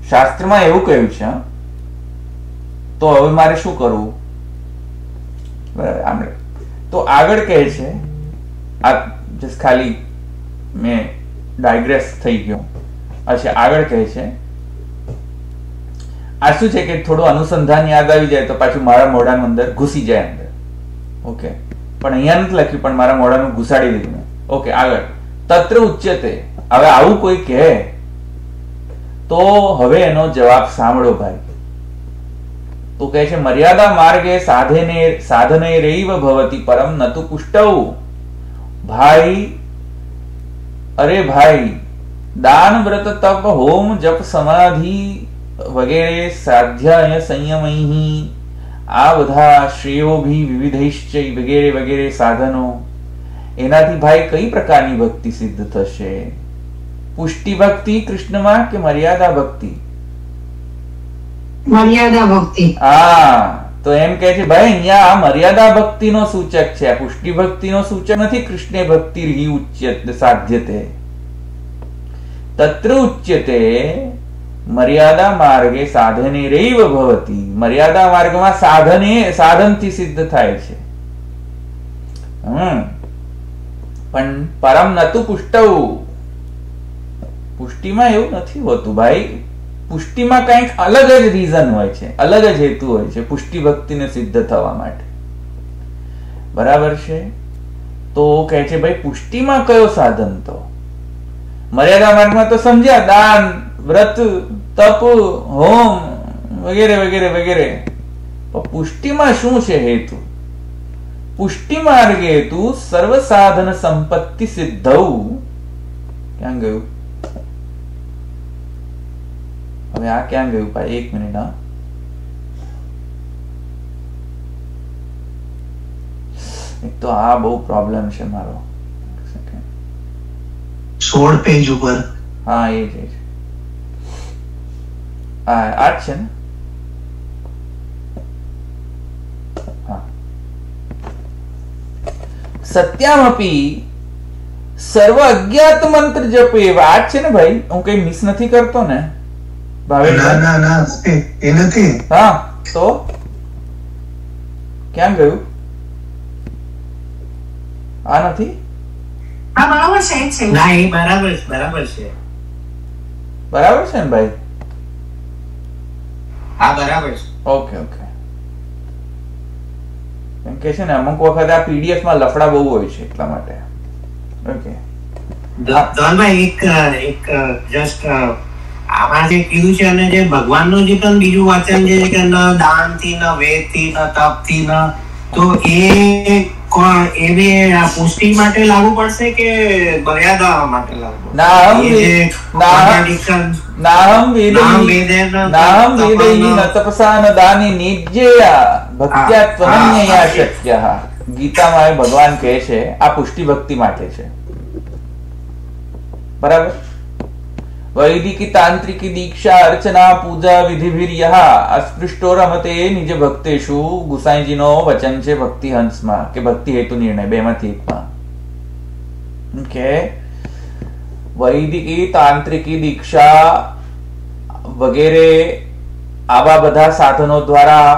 Speaker 1: શાસ્ત્રમાં એવું કહ્યું છે. તો હવે મારે શું કરવું? બરાબર. તો આગળ કહે છે, આ જસ્ટ ખાલી મેં ડાયગ્રેસ થઈ ગયો. અચ્છા, આગળ કહે છે આ શું છે કે થોડું અનુસંધાન યાદ આવી જાય તો પાછું મારા મોઢાનું અંદર ઘૂસી જાય અંદર. ઓકે, પણ અહીંયા નથી લખ્યું, પણ મારા મોઢાનું ઘુસાડી દીધું મેં. ઓકે, આગળ તત્ર ઉચ્યતે. હવે આવું કોઈ કહે તો હવે એનો જવાબ સાંભળો ભાઈ. તો કહે છે મર્યાદા માર્ગે સાધને રૈવ ભવતિ પરમ નતુ પુષ્ટૌ. ભાઈ, અરે ભાઈ, દાન વ્રત તપ હોમ જપ સમાધિ વગેરે સ્વાધ્યાય સંયમૈ, આ બધા શ્રેયોભી વિવિધૈશ્ચ વગેરે વગેરે સાધનો, એનાથી ભાઈ કઈ પ્રકારની ભક્તિ સિદ્ધ થશે? પુષ્ટિ ભક્તિ કૃષ્ણમાં કે મર્યાદા ભક્તિ?
Speaker 3: મર્યાદા ભક્તિ.
Speaker 1: હા, તો એમ કે છે ભાઈ અહીંયા આ મર્યાદા ભક્તિ નો સૂચક છે, આ પુષ્ટિ ભક્તિ નો સૂચક નથી. કૃષ્ણે ભક્તિ હિ ઉચ્યતે સાધ્યતે. તત્ર ઉચ્યતે મર્યાદા માર્ગે સાધને રૈવ ભવતિ. મર્યાદા માર્ગમાં સાધનથી સિદ્ધ થાય છે. પણ પરમ નતુ પુષ્ટૌ. પુષ્ટિમાં એવું નથી હોતું ભાઈ. પુષ્ટિમાં કંઈક અલગ જ રીઝન હોય છે, અલગ જ હેતુ હોય છે પુષ્ટિ ભક્તિને સિદ્ધ થવા માટે. બરાબર છે? તો કહે છે ભાઈ પુષ્ટિમાં કયો સાધન? તો મર્યાદા માર્ગમાં તો સમજ્યા, દાન વ્રત તપ હોમ વગેરે વગેરે વગેરે. પુષ્ટિમાં શું છે હેતુ? પુષ્ટિ માર્ગે હેતુ સર્વ સાધન સંપત્તિ સિદ્ધૌ. ક્યાં ગયું હવે? આ ક્યાં ગયું ભાઈ? એક મિનિટ. હા, એક તો આ બહુ પ્રોબ્લેમ છે મારો.
Speaker 3: 16 પેજ ઉપર.
Speaker 1: હા, એ જ આ જ છે ને? હા. સત્યામપી સર્વ અજ્ઞાત મંત્ર જપ. એ વાત છે ને ભાઈ, હું કઈ મિસ નથી કરતો ને ભાવે?
Speaker 3: ના, એ નથી.
Speaker 1: હા, તો ક્યાં ગયું? આ નથી?
Speaker 3: હા, બરાબર છે. ના, એ બરાબર છે.
Speaker 1: બરાબર છે ને ભાઈ?
Speaker 3: હા, બરાબર છે.
Speaker 1: ઓકે. એમ કે છે ને અમુક વખત આ પીડીએફ માં લફડા બહુ હોય છે એટલા માટે. ઓકે
Speaker 3: ધનભાઈ, એક જસ્ટ આમાં જે કીધું છે અને જે ભગવાનનું જે પણ બીજું વાચન છે કે ન દાન થી ન વેદ થી ન તપ થી ન, તો એ બી પુષ્ટિ માટે લાગુ પડશે કે મર્યાદા માટે લાગુ?
Speaker 1: નાહમ વેદૈ ન તપસા ન દાની નિજ્જયા ભક્ત્યા ત્વનન્યયા શક્યઃ. ગીતામાં ભગવાન કહે છે આ પુષ્ટિ ભક્તિ માટે છે. બરાબર. વૈદિકી તાંત્રિકી દીક્ષા અર્ચના પૂજા વિધિભિર્યઃ અસ્પૃષ્ટો રમતે નિજ ભક્તેષુ ગુસાઈજીનો વચન છે ભક્તિ હંસમાં કે ભક્તિ હેતુ નિર્ણય બેમાંથી એકમાં. ઓકે, વૈદિકી તાંત્રિકી દીક્ષા વગેરે આવા બધા સાધનો દ્વારા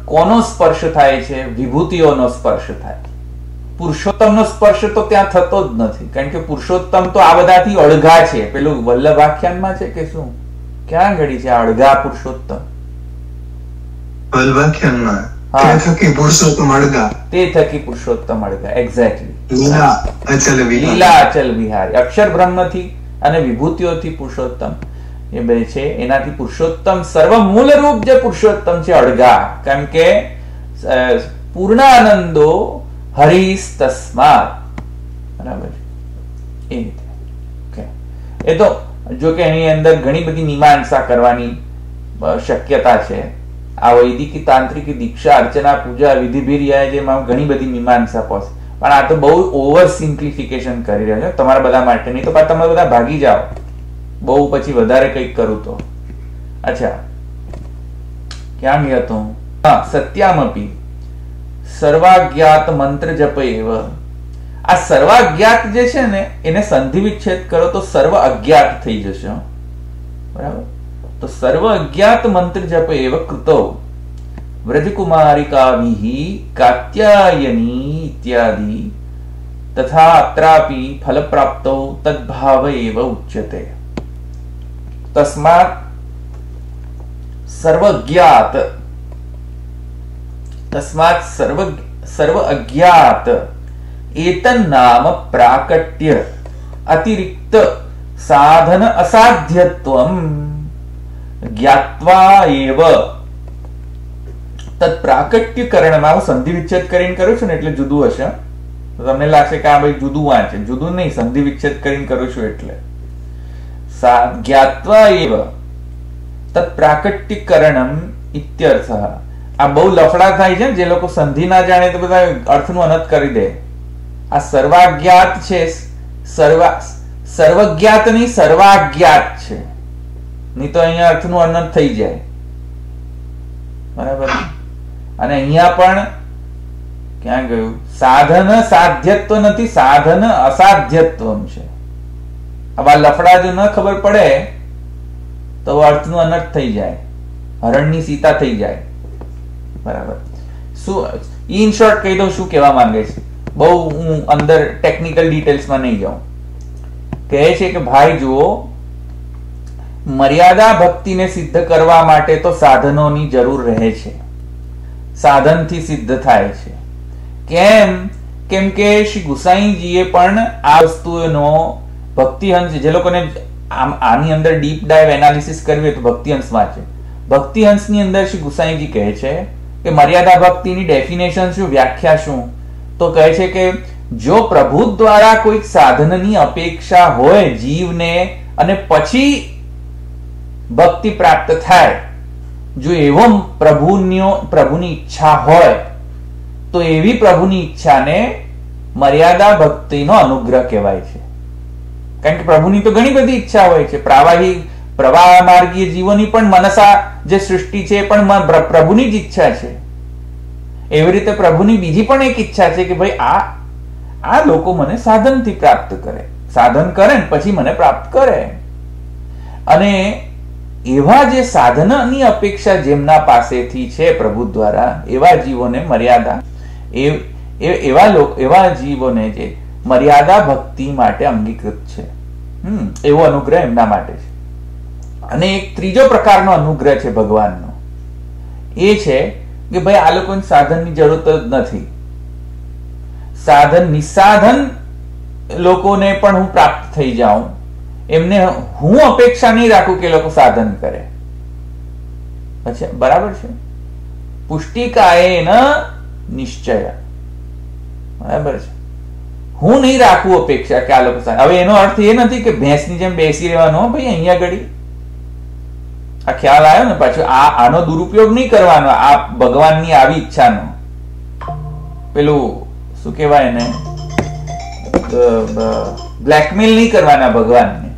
Speaker 1: કોનો સ્પર્શ થાય છે? વિભૂતિઓનો સ્પર્શ થાય. પુરુષોત્તમનો સ્પર્શ તો ત્યાં થતો જ નથી, કારણ કે પુરુષોત્તમ તો આ બધાથી અળગા છે. પેલું વલ્લભાખ્યાનમાં છે કે શું, ક્યાં ઘડી છે અળગા પુરુષોત્તમ?
Speaker 3: વલ્લભાખ્યાનમાં તે થકી પુરુષોત્તમ અળગા. એક્ઝેક્ટલી. લીલા અચલ વિહારી. અક્ષર બ્રહ્મથી અને વિભૂતિઓથી પુરુષોત્તમ એ બે છે, એનાથી પુરુષોત્તમ સર્વ મૂળ રૂપ જે પુરુષોત્તમ છે અળગા, કારણ કે પૂર્ણાનંદો હરિસ્તસ્માત. બરાબર. એ રીતે. ઓકે, એ તો જો કે એની અંદર ઘણી બધી મીમાંસા કરવાની શક્યતા છે. આ વૈદિકી તાંત્રિકી દીક્ષા અર્ચના પૂજા વિધિભિર્યઃ જેમાં ઘણી બધી મીમાંસા પહોંચે, પણ આ તો બહુ ઓવર સિમ્પ્લિફિકેશન કરી રહ્યો છે તમારા બધા માટે. નહીં તો પાછા તમે બધા ભાગી જાઓ બહુ પછી વધારે કંઈક કરું તો. અચ્છા, ક્યાં ગયો તો? હા, સત્યામપી સર્વાજ્ઞાત મંત્ર જપ એવ. આ સર્વાજ્ઞાત જે છે ને એને સંધિ વિચ્છેદ કરો તો સર્વ અજ્ઞાત થઈ જશે. બરાબર. તો સર્વ અજ્ઞાત મંત્ર જપ એવ કૃતો વ્રજકુમારિકાભિઃ કાત્યાયની ઇત્યાદિ તથા અત્રાપી ફલપ્રાપ્તૌ તદ્ભાવ એવ ઉચ્યતે. તસ્માત સર્વજ્ઞાત સર્વ અજ્ઞાત એતન નામ પ્રાકટ્ય અતિરિક્ત સાધન અસાધ્યત્વમ જ્ઞાત્વા એવ તદ પ્રાકટ્યકરણમાં. હું સંધિ વિચ્છેદ કરીને કરું છું ને એટલે જુદું હશે. તમને લાગશે કે આ ભાઈ જુદું વાંચે. જુદું નહીં, સંધિ વિચ્છેદ કરીને કરું છું એટલે. જ્ઞાત્વા એવ તદ પ્રાકટ્યકરણમ ઇત્યર્થઃ. આ બહુ લફડા થાય છે જે લોકો સંધિ ના જાણે તો બધા અર્થનું અનર્થ કરી દે. આ સર્વાજ્ઞાત છે, સર્વજ્ઞાત નહીં સર્વાજ્ઞાત છે, નહીં તો અહીંયા અર્થનું અનર્થ થઈ જાય. બરાબર. અને અહીંયા પણ ક્યાં ગયું? સાધન સાધ્યત્વ નથી, સાધન અસાધ્યત્વ છે. આવા લફડા જો ન ખબર પડે તો અર્થનું અનર્થ થઈ જાય, હરણની સીતા થઈ જાય. બરાબર. શું ઇન શોર્ટ કહી દઉં શું કહેવા માંગે છે, બહુ હું અંદર ટેકનિકલ ડિટેલ્સમાં નહીં જાઉં. કહે છે કે ભાઈ જુઓ, મર્યાદા ભક્તિને સિદ્ધ કરવા માટે તો સાધનોની જરૂર રહે છે, સાધનથી સિદ્ધ થાય છે. કેમ કે શ્રી ગુસાઈજીએ પણ આ વસ્તુનો ભક્તિહંસ, જે લોકોને આની અંદર ડીપ ડાઇવ એનાલિસિસ કરવી હોય તો ભક્તિહંસ વાંચે. ભક્તિહંસની અંદર શ્રી ગુસાઈજી કહે છે કે મર્યાદા ભક્તિની ડેફિનેશન શું, વ્યાખ્યા શું? તો કહે છે કે જો પ્રભુ દ્વારા કોઈક સાધનની અપેક્ષા હોય જીવને અને પછી ભક્તિ પ્રાપ્ત થાય, જો એવો પ્રભુની ઈચ્છા હોય તો એવી પ્રભુની ઈચ્છાને મર્યાદા ભક્તિનો અનુગ્રહ કહેવાય છે. કારણ કે પ્રભુની તો ઘણી બધી ઈચ્છા હોય છે. પ્રવાહ માર્ગીય જીવોની પણ મનસા જે સૃષ્ટિ છે પણ પ્રભુની જ ઈચ્છા છે. એવી રીતે પ્રભુની બીજી પણ એક ઈચ્છા છે કે ભાઈ આ લોકો મને સાધનથી પ્રાપ્ત કરે, સાધન કરે ને પછી મને પ્રાપ્ત કરે. અને એવા જે સાધનની અપેક્ષા જેમના પાસેથી છે પ્રભુ દ્વારા, એવા જીવોને મર્યાદા એવા જીવોને જે મર્યાદા ભક્તિ માટે અંગીકૃત છે, એવો અનુગ્રહ એમના માટે છે. અને એક ત્રીજો પ્રકારનો અનુગ્રહ છે ભગવાનનો, એ છે કે ભાઈ આ લોકોને સાધનની જરૂર જ નથી. નિસાધન લોકોને પણ હું પ્રાપ્ત થઈ જાઉં, એમને હું અપેક્ષા નહીં રાખું કે લોકો સાધન કરે. અચ્છા, બરાબર છે. પુષ્ટિકાયેન નિશ્ચય. બરાબર છે. હું નહીં રાખું અપેક્ષા કે આ લોકો સાધન. હવે એનો અર્થ એ નથી કે ભેંસની જેમ બેસી રહેવાનો, ભાઈ અહીંયા ઘડી આ ખ્યાલ આવ્યો ને. પાછું આનો દુરુપયોગ નહીં કરવાનો, આ ભગવાનની આવી ઈચ્છાનો. પેલું શું કહેવાય એને,
Speaker 1: બ્લેકમેલ નહીં કરવાના ભગવાનને.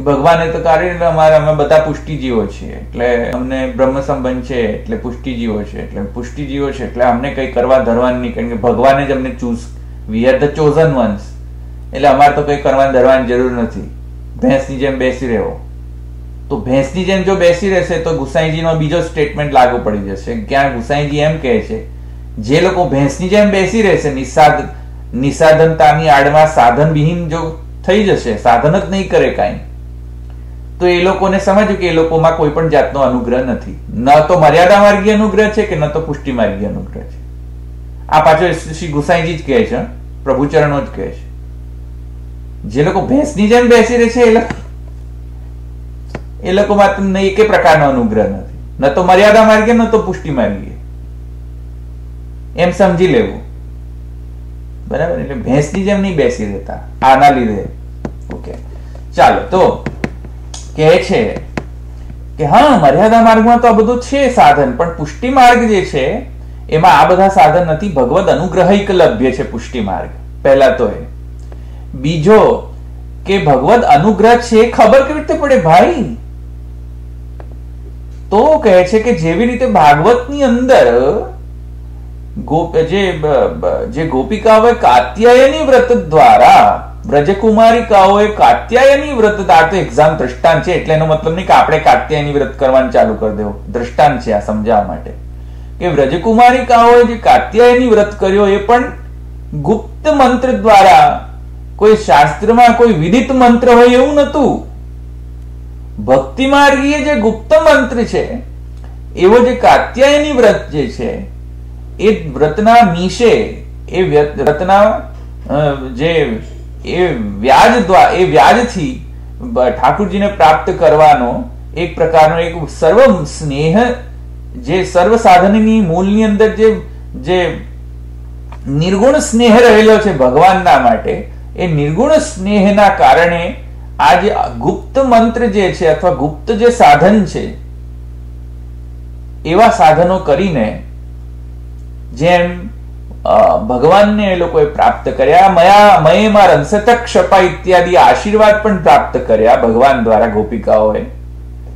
Speaker 1: ભગવાને તો કારણ અમે બધા પુષ્ટિજીવો છીએ, એટલે અમને બ્રહ્મ સંબંધ છે, એટલે પુષ્ટિજીવો છે, એટલે અમને કઈ કરવા ધરવાનું નહીં, કારણ કે ભગવાને જ અમને choose, we are the chosen once, એટલે અમારે તો કઈ કરવા ધરવાની જરૂર નથી. ભેંસની જેમ બેસી રહેવો. તો ભેંસની જેમ જો બેસી રહેશે તો ગુસાઈજીનો બીજો સ્ટેટમેન્ટ લાગુ પડી જશે. ક્યાં ગુસાઈજી એમ કહે છે, જે લોકો ભેંસની જેમ બેસી રહેશે, નિસાધનતાની આડમાં સાધન વિહીન જો થઈ જશે, સાધન જ નહીં કરે કાંઈ, તો એ લોકોને સમજ્યું કે એ લોકોમાં કોઈ પણ જાતનો અનુગ્રહ નથી. ન તો મર્યાદા માર્ગીય અનુગ્રહ છે કે ન તો પુષ્ટિ માર્ગીય અનુગ્રહ છે. આ પાછો શ્રી ગુસાઈજી જ કહે છે, પ્રભુચરણો જ કહે છે. જે લોકો ભેંસની જેમ બેસી રહે છે એ લોકોમાં તમને એક પ્રકારનો અનુગ્રહ નથી, ન તો મર્યાદા માર્ગીય ન તો પુષ્ટિ માર્ગીય, એમ સમજી લેવું. બરાબર? એટલે ભેંસની જેમ નહીં બેસી રહેતા આના લીધે. ઓકે, ચાલો. તો કહે છે કે હા, મર્યાદા માર્ગમાં તો આ બધું છે સાધન, પણ પુષ્ટિ માર્ગ જે છે એમાં આ બધા સાધન નથી. ભગવદ અનુગ્રહિક લભ્ય છે પુષ્ટિ માર્ગ. પહેલા તો એ. બીજો કે ભગવદ અનુગ્રહ છે ખબર કેવી રીતે પડે ભાઈ? તો કહે છે કે જેવી રીતે ભાગવતની અંદર જે ગોપિકાઓએ કાત્યાયની વ્રત દ્વારા, વ્રજકુમારિકાઓએ કાત્યાયની વ્રત, આ તો એક્ઝામ દ્રષ્ટાંત છે, એટલે એનો મતલબ નહીં કે આપણે કાત્યાયની વ્રત કરવાનું ચાલુ કરી દેવું. દ્રષ્ટાંત છે આ સમજાવવા માટે કે વ્રજકુમારિકાઓએ જે કાત્યાયની વ્રત કર્યો એ પણ ગુપ્ત મંત્ર દ્વારા, કોઈ શાસ્ત્રમાં કોઈ વિદિત મંત્ર હોય એવું નતું. ભક્તિ માર્ગીય જે ગુપ્ત મંત્ર છે એવો જે કાત્યાયની વ્રત જે છે એ વ્રતના મીશે, એ વ્રતના જે એ વ્યાજથી ઠાકુરજીને પ્રાપ્ત કરવાનો એક પ્રકારનો એક સર્વ સ્નેહ, જે સર્વ સાધનની મૂળની અંદર જે નિર્ગુણ સ્નેહ રહેલો છે ભગવાનના માટે, એ નિર્ગુણ સ્નેહના કારણે આ જે ગુપ્ત મંત્ર જે છે અથવા ગુપ્ત જે સાધન છે એવા સાધનો કરીને જેમ ભગવાનને એ લોકોએ પ્રાપ્ત કર્યા. મયેમાં રંસતક ક્ષપા ઇત્યાદિ આશીર્વાદ પણ પ્રાપ્ત કર્યા ભગવાન દ્વારા. ગોપિકાઓએ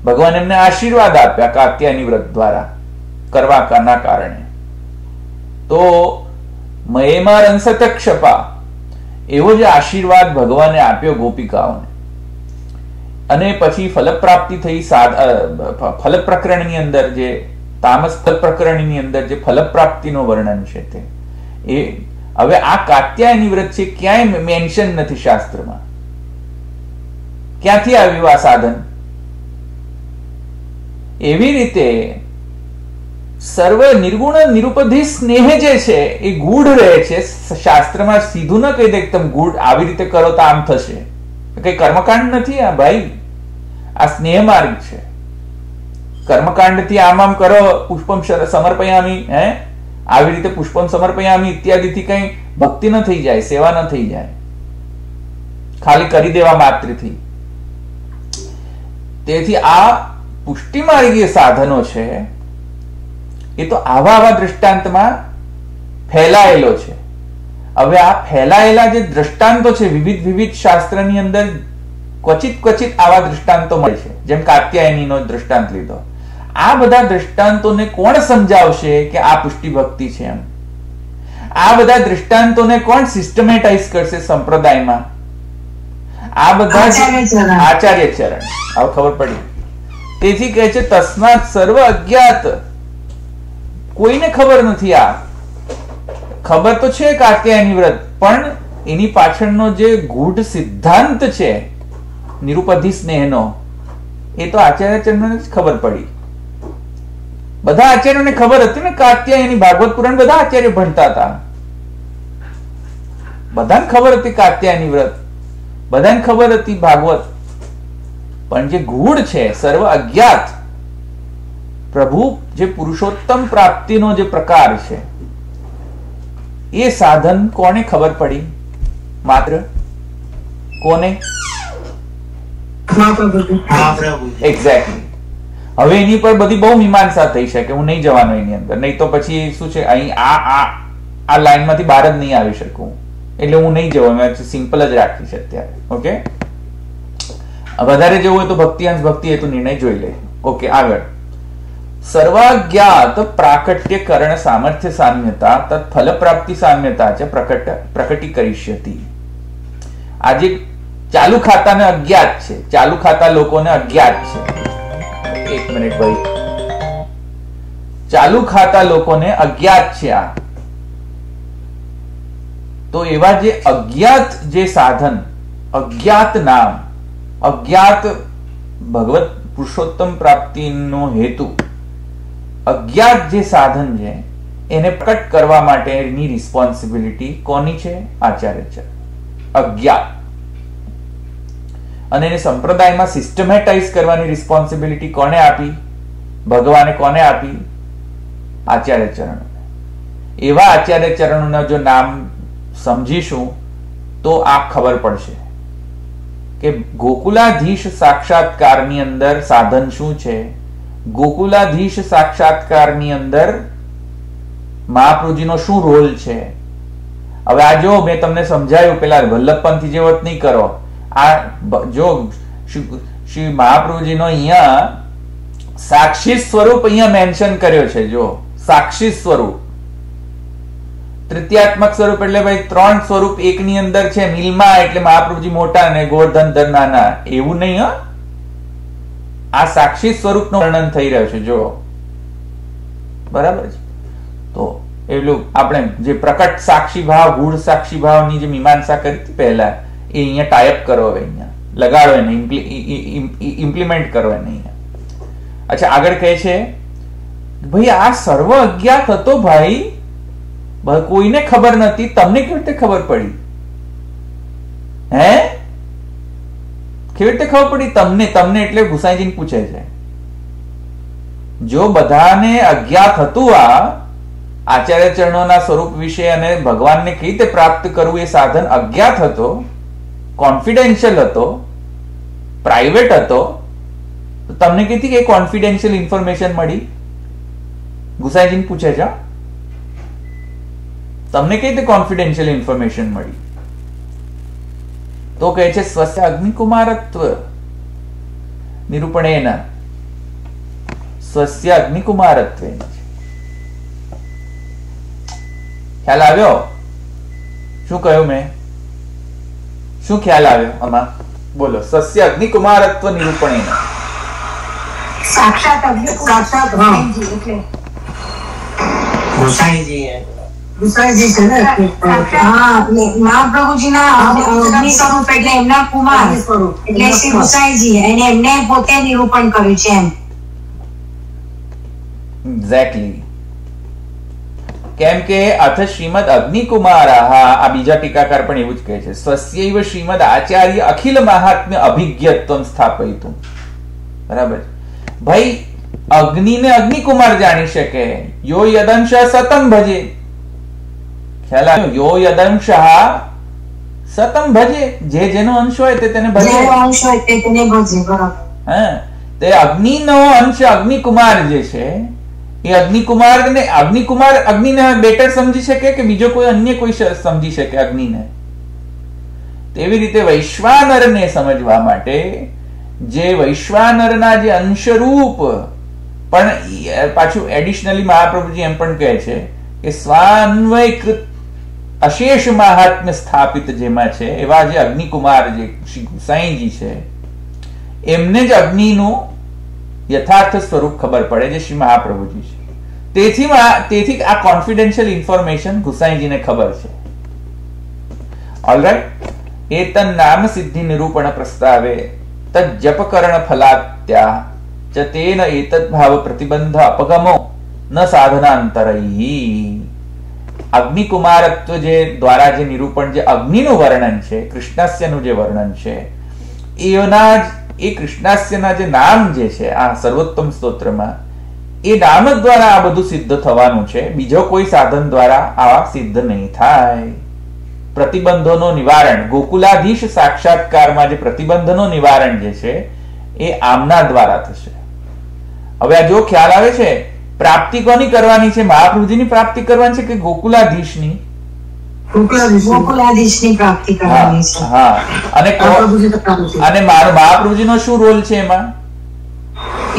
Speaker 1: ભગવાન એમને આશીર્વાદ આપ્યા કાત્યાયની વ્રત દ્વારા કરવાના કારણે. તો મયેમાં રંસતક ક્ષપા એવો જે આશીર્વાદ ભગવાને આપ્યો ગોપિકાઓને, અને પછી ફલપ્રાપ્તિ થઈ. ફલ પ્રકરણની અંદર જે તામસ ફલ પ્રકરણની અંદર જે ફલપ્રાપ્તિનું વર્ણન છે તે એ હવે આ કાત્યાયની વ્રત છે, ક્યાંય મેન્શન નથી શાસ્ત્રમાં. ક્યાંથી આવ્યું આ સાધન? એવી રીતે સર્વ નિર્ગુણ નિરુપધિ સ્નેહ જે છે એ ગૂઢ રહે છે. શાસ્ત્રમાં સીધું ન કહી દે એકદમ ગૂઢ આવી રીતે કરો તો આમ થશે. કઈ કર્મકાંડ નથી આ ભાઈ, આ સ્નેહ માર્ગ છે. કર્મકાંડ થી આમ કરો, પુષ્પમ સમર્પયામી, આવી રીતે પુષ્પમ સમર્પયામી ઇત્યાદિ થી કઈ ભક્તિ ન થઈ જાય, સેવા ન થઈ જાય, ખાલી કરી દેવા માત્રથી. તેથી આ પુષ્ટિ માર્ગીય સાધનો છે એ તો આવા દ્રષ્ટાંતમાં ફેલાયેલો છે. હવે આ ફેલાયેલા જે દ્રષ્ટાંતો છે વિવિધ શાસ્ત્રની અંદર ક્વચિત આવા દ્રષ્ટાંતો મળે છે. જેમ કાત્યાયનીનો દ્રષ્ટાંત લીધો. આ બધા દ્રષ્ટાંતોને કોણ સમજાવશે કે આ પુષ્ટિ ભક્તિ છે એમ? આ બધા દ્રષ્ટાંતોને કોણ સિસ્ટમેટાઇઝ કરશે સંપ્રદાયમાં? આ બધા આચાર્ય ચરણ. હવે ખબર પડી. તેથી કહે છે તસ્માત સર્વ અજ્ઞાત. કોઈને ખબર નથી. આ ખબર તો છે કાત્યાયની વ્રત, પણ એની પાછળનો જે ગૂઢ સિદ્ધાંત છે નિરુપધિ સ્નેહનો, એ તો આચાર્ય ચરણોને જ ખબર પડી. બધા આચાર્યોને ખબર હતી ને કાત્યાયની, ભાગવત પુરાણ બધા આચાર્ય ભણતા હતા, બધાને ખબર હતી કાત્યાયની વ્રત, બધાને ખબર હતી ભાગવત. પણ જે ગૂઢ છે, સર્વ અજ્ઞાત, પ્રભુ જે પુરુષોત્તમ પ્રાપ્તિનો જે પ્રકાર છે, એ સાધન કોને ખબર પડી? માત્ર કોને? એક્ઝેક્ટલી. હવે એની પર બધી બહુ મીમાંસા થઈ છે કે હું નહીં જવાનો એની અંદર, નહીં તો પછી શું છે અહીં આ લાઈન માંથી બહાર જ નહીં આવી શકું. એટલે હું નહીં જવું, મેં સિમ્પલ જ રાખી છે અત્યારે. ઓકે, વધારે જવું હોય તો ભક્તિ અંશ ભક્તિ હેતુ નિર્ણય જોઈ લે. ઓકે, આગળ. સર્વાજ્ઞાત પ્રાકટ્ય કરણ સામર્થ્ય સામ્યતા તत् ફલ પ્રાપ્તિ સામ્યતા છે પ્રકટીકરિષ્યતિ. આજે ચાલુ ખાતાને અજ્ઞાત છે, ચાલુ ખાતા લોકોને અજ્ઞાત છે. એક મિનિટ ભાઈ, ચાલુ ખાતા લોકોને અજ્ઞાત છે આ. તો એવા જે અજ્ઞાત જે સાધન, અજ્ઞાત નામ, અજ્ઞાત ભગવત પુરુષોત્તમ પ્રાપ્તિનો હેતુ, અજ્ઞાત જે સાધન છે એને પ્રકટ કરવા માટેની રિસ્પોન્સિબિલિટી કોની છે? આચાર્ય છે. અજ્ઞાત. અને એને સંપ્રદાયમાં સિસ્ટમેટાઇઝ કરવાની રિસ્પોન્સિબિલિટી કોને આપી? ભગવાને કોને આપી? આચાર્ય ચરણ. એવા આચાર્ય ચરણોના જો નામ સમજીશું તો આ ખબર પડશે કે ગોકુલાધીશ સાક્ષાત્કારની અંદર સાધન શું છે, ગોકુલાધીશ સાક્ષાત્કારની અંદર મહાપ્રભુજીનો શું રોલ છે. હવે આ જો મેં તમને સમજાયું, પેલા વલ્લભપંથી જેવત નહીં કરો. આ જો શ્રી મહાપ્રભુજીનો અહીંયા સાક્ષી સ્વરૂપ અહીંયા મેન્શન કર્યો છે. જો સાક્ષી સ્વરૂપ, તૃતીયાત્મક સ્વરૂપ એટલે ભાઈ ત્રણ સ્વરૂપ એકની અંદર છે. મિલમાં એટલે મહાપ્રભુજી મોટા અને ગોવર્ધન નાના, એવું નહીં. આ સાક્ષી સ્વરૂપનું વર્ણન થઈ રહ્યું છે. જો બરાબર છે. તો એટલું આપણે જે પ્રકટ સાક્ષી ભાવ, ગૂઢ સાક્ષી ભાવની જે મીમાંસા કરી હતી પહેલા, એ અહીંયા ટાઈપ કરો, હવે અહીંયા લગાડો, એને ઇમ્પ્લિમેન્ટ કરો એને અહીંયા. અચ્છા, આગળ કહે છે ભાઈ આ સર્વ અજ્ઞાત હતો ભાઈ, કોઈને ખબર નથી, તમને કેવી રીતે ખબર પડી? હે, કેવી રીતે ખબર પડી તમને? તમને એટલે ગુસાઈજીને પૂછે છે. જો બધાને અજ્ઞાત હતું આ આચાર્ય ચરણોના સ્વરૂપ વિશે અને ભગવાનને કેવી રીતે પ્રાપ્ત કરવું એ સાધન અજ્ઞાત હતો, કોન્ફિડેન્શિયલ હતો, પ્રાઇવેટ હતો, તો તમને કીધી કે કોન્ફિડેન્શિયલ ઇન્ફોર્મેશન મળી? ગુસાઈજીને પૂછે છે તમને કઈ રીતે કોન્ફિડેન્શિયલ ઇન્ફોર્મેશન મળી? તો કહે છે સ્વસ્ય અગ્નિકુમારત્વ નિરૂપણેન, સ્વસ્ય અગ્નિકુમારત્વ. ખ્યાલ આવ્યો શું કહ્યું મેં? શું ખ્યાલ આવ્યો આમાં? બોલો. સ્વસ્ય અગ્નિકુમારત્વ નિરૂપણેન.
Speaker 4: સાક્ષાત અગ્નિકુમારજી એટલે ગુસાઈજી છે ને. હા, મહાપ્રભુજીના અગ્નિ સ્વરૂપ એટલે એમના કુમાર એટલે શ્રી ગુસાઈજી, અને એમને પોતે નિરૂપણ કર્યું છે એમ.
Speaker 1: એક્ઝેક્ટલી. કેમ કે અથ શ્રીમદ અગ્નિકુમારાહ, આ બીજા ટીકાકાર પણ એવું જ કહે છે, સ્વસ્યૈવ શ્રીમદ આચાર્ય અખિલ મહાત્મ્ય અભિજ્ઞત્વમ સ્થાપયિતુમ. બરાબર ભાઈ, અગ્નિને અગ્નિકુમાર જાણી શકે. યો યદંશ સતમ ભજે. ખ્યાલ આવ્યો? યો યદંશ સતમ ભજે, જે જેનો અંશ હોય તે તેને ભજે. હા, તે અગ્નિનો અંશ અગ્નિકુમાર જે છે એ અગ્નિકુમારને બેટર સમજી શકે કે બીજો કોઈ અન્ય કોઈ સમજી શકે અગ્નિને? તેવી રીતે વૈશ્વાનરને સમજવા માટે જે વૈશ્વાનરના જે અંશરૂપ, પણ પાછું એડિશનલી મહાપ્રભુજી એમ પણ કહે છે કે સ્વાન્વયકૃત અશેષ મહાત્મ્ય સ્થાપિત જેમાં છે એવા જે અગ્નિકુમાર જે શ્રી ગુસાઈજી છે, એમને જ અગ્નિનું યથાર્થ સ્વરૂપ ખબર પડે જે શ્રી મહાપ્રભુજી છે. તેથી આ કોન્ફિડેન્શિયલ ઇન્ફોર્મેશન ગુસાઈજીને ખબર છે. ઓલરાઈટ. એતન નામ સિદ્ધિ નિરૂપણ પ્રસ્તાવે તજ્જપકરણ ફલાત્યા ચ તેન એતદ ભાવ પ્રતિબંધ અપગમો ન સાધનાંતરૈ. અગ્નિકુમારત્વ જે દ્વારા જે નિરૂપણ, જે અગ્નિનું વર્ણન છે, કૃષ્ણાસ્યનું જે વર્ણન છે, એ કૃષ્ણાસ્યના જે નામ જે છે આ સર્વોત્તમ સ્તોત્રમાં, એ નામ દ્વારા આ બધું સિદ્ધ થવાનું છે. બીજો કોઈ સાધન દ્વારા આ સિદ્ધ નહીં થાય. પ્રતિબંધોનો નિવારણ, ગોકુલાધીશ સાક્ષાત્કારમાં જે પ્રતિબંધનો નિવારણ જે છે એ આમના દ્વારા થશે. હવે આ જો ખ્યાલ આવે છે, પ્રાપ્તિ કોની કરવાની છે? મહાપ્રભુજીની પ્રાપ્તિ કરવાની છે કે ગોકુલાધીશની?
Speaker 4: ગોકુલાધીશની પ્રાપ્તિ કરવાની છે.
Speaker 1: હા, અને મહાપ્રભુજી નો શું રોલ છે એમાં?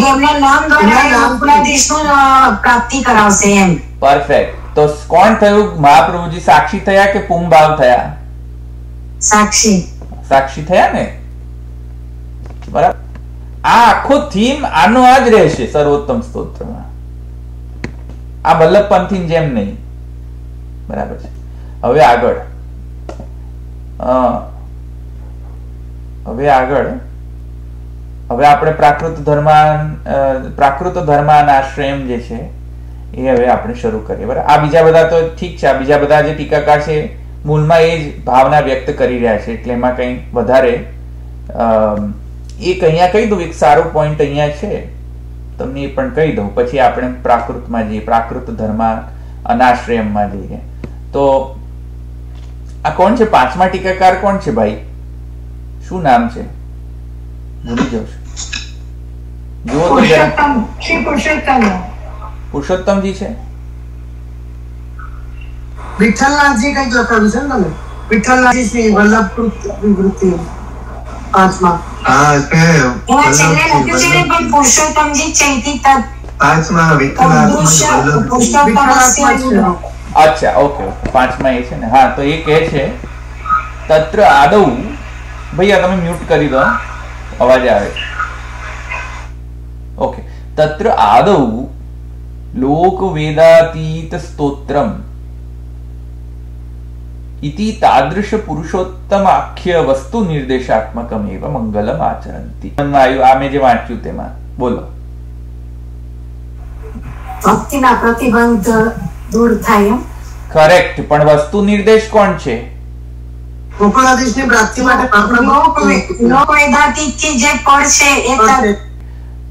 Speaker 4: એમના નામ દ્વારા ગોકુલાધીશનું પ્રાપ્તિ કરાવશે એમ.
Speaker 1: પરફેક્ટ. તો કોણ થયું? મહાપ્રભુજી સાક્ષી થયા કે પુંભાવ થયા? સાક્ષી થયા ને, બરાબર. આ આખો થીમ આનો આ જ રહેશે સર્વોત્તમ સ્તોત્રમાં. આ વલ્લભ પંથી જેમ નહીં, બરાબર છે. હવે આગળ હવે આપણે પ્રાકૃત ધર્માન આશ્રયમ જે છે એ હવે આપણે શરૂ કરીએ. બરાબર. આ બીજા બધા તો ઠીક છે, આ બીજા બધા જે ટીકાકાર છે મૂળમાં એ જ ભાવના વ્યક્ત કરી રહ્યા છે, એટલે એમાં કઈ વધારે એક અહીંયા કહી દઉં, એક સારો પોઈન્ટ અહીંયા છે, તમને એ પણ કહી દઉં, પછી આપણે પ્રાકૃતમાં જઈએ, પ્રાકૃત ધર્મા અનાશ્રયમમાં જઈએ. તો આ કોણ છે? પાંચમા ટીકાકાર કોણ છે ભાઈ? શું નામ છે? ભૂલી જાઉં છું. જુઓ તો પુરુષોત્તમજી છે.
Speaker 5: વિઠ્ઠલનાથજી કઈક લખાવ્યું છે ને તમે? વિઠ્ઠલનાથજી શ્રી વલ્લભકૃત વિવૃત્તિ પાંચમા.
Speaker 1: અચ્છા, ઓકે, પાંચમા એ છે ને. હા, તો એ કહે છે તત્ર આદૌ, ભૈયા તમે મ્યુટ કરી દો, અવાજ આવે. ઓકે. તત્ર આદૌ લોક વેદાતીત સ્તોત્રમ ઇતિ તાદૃશ પુરુષોત્તમાખ્ય વસ્તુ નિર્દેશાત્મકમ એવ મંગલમ આચરંતિ. આ મેં જે વાંચ્યું તેમાં બોલો.
Speaker 4: ભક્તિના પ્રતિબંધ દૂર થાય.
Speaker 1: કરેક્ટ. પણ વસ્તુ નિર્દેશ કોણ છે?
Speaker 5: ગોકુલાધીશની પ્રાપ્તિ માટે
Speaker 4: લોકવેદાતીતથી જે પડ છે એ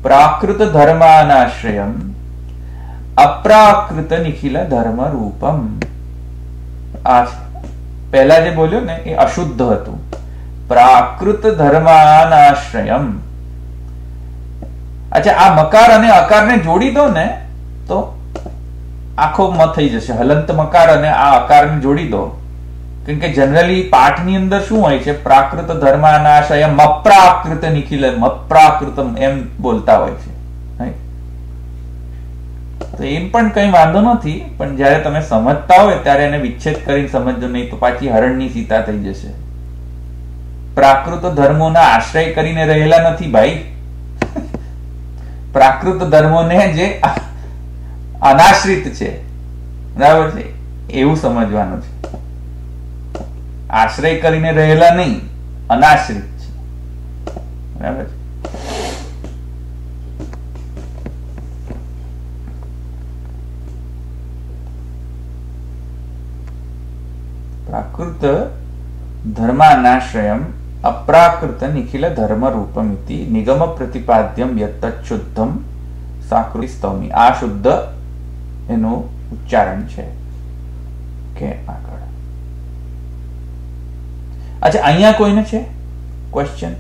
Speaker 1: પ્રાકૃત ધર્માનાશ્રયમ અપ્રાકૃત નિખિલ ધર્મ રૂપમ. આ પહેલા જે બોલ્યો ને એ અશુદ્ધ હતું. પ્રાકૃત ધર્માનાશ્રયમ. અચ્છા, આ મકાર અને અકારને જોડી દો ને તો આખો મ થઈ જશે. હલંત મકાર અને આ અકારને જોડી દો. કેમ કે જનરલી પાઠની અંદર શું હોય છે? પ્રાકૃત ધર્માનાશ્રયમ અપ્રાકૃત નિખિલ, અપ્રાકૃતમ એમ બોલતા હોય છે. તો એમ પણ કઈ વાંધો નથી, પણ જયારે તમે સમજતા હોય ત્યારે એને વિચ્છેદ કરીને સમજજો, નહીં તો પાછી હરણની સીતા થઈ જશે. પ્રાકૃત ધર્મોના આશ્રય કરીને રહેલા નથી ભાઈ. પ્રાકૃત ધર્મોને જે અનાશ્રિત છે, બરાબર છે, એવું સમજવાનું છે. આશ્રય કરીને રહેલા નહીં, અનાશ્રિત છે, બરાબર છે. પ્રાકૃત ધર્માનાશ્રયમ અપ્રાકૃત નિખિલ ધર્મ રૂપમ ઇતિ નિગમ પ્રતિપાદ્યમ યત્તચ્છુદ્ધમ સાકૃતિ સ્તૌમી. આ શુદ્ધ એનું ઉચ્ચારણ છે. કે આગળ. અચ્છા, અહીંયા કોઈને છે ક્વેશ્ચન?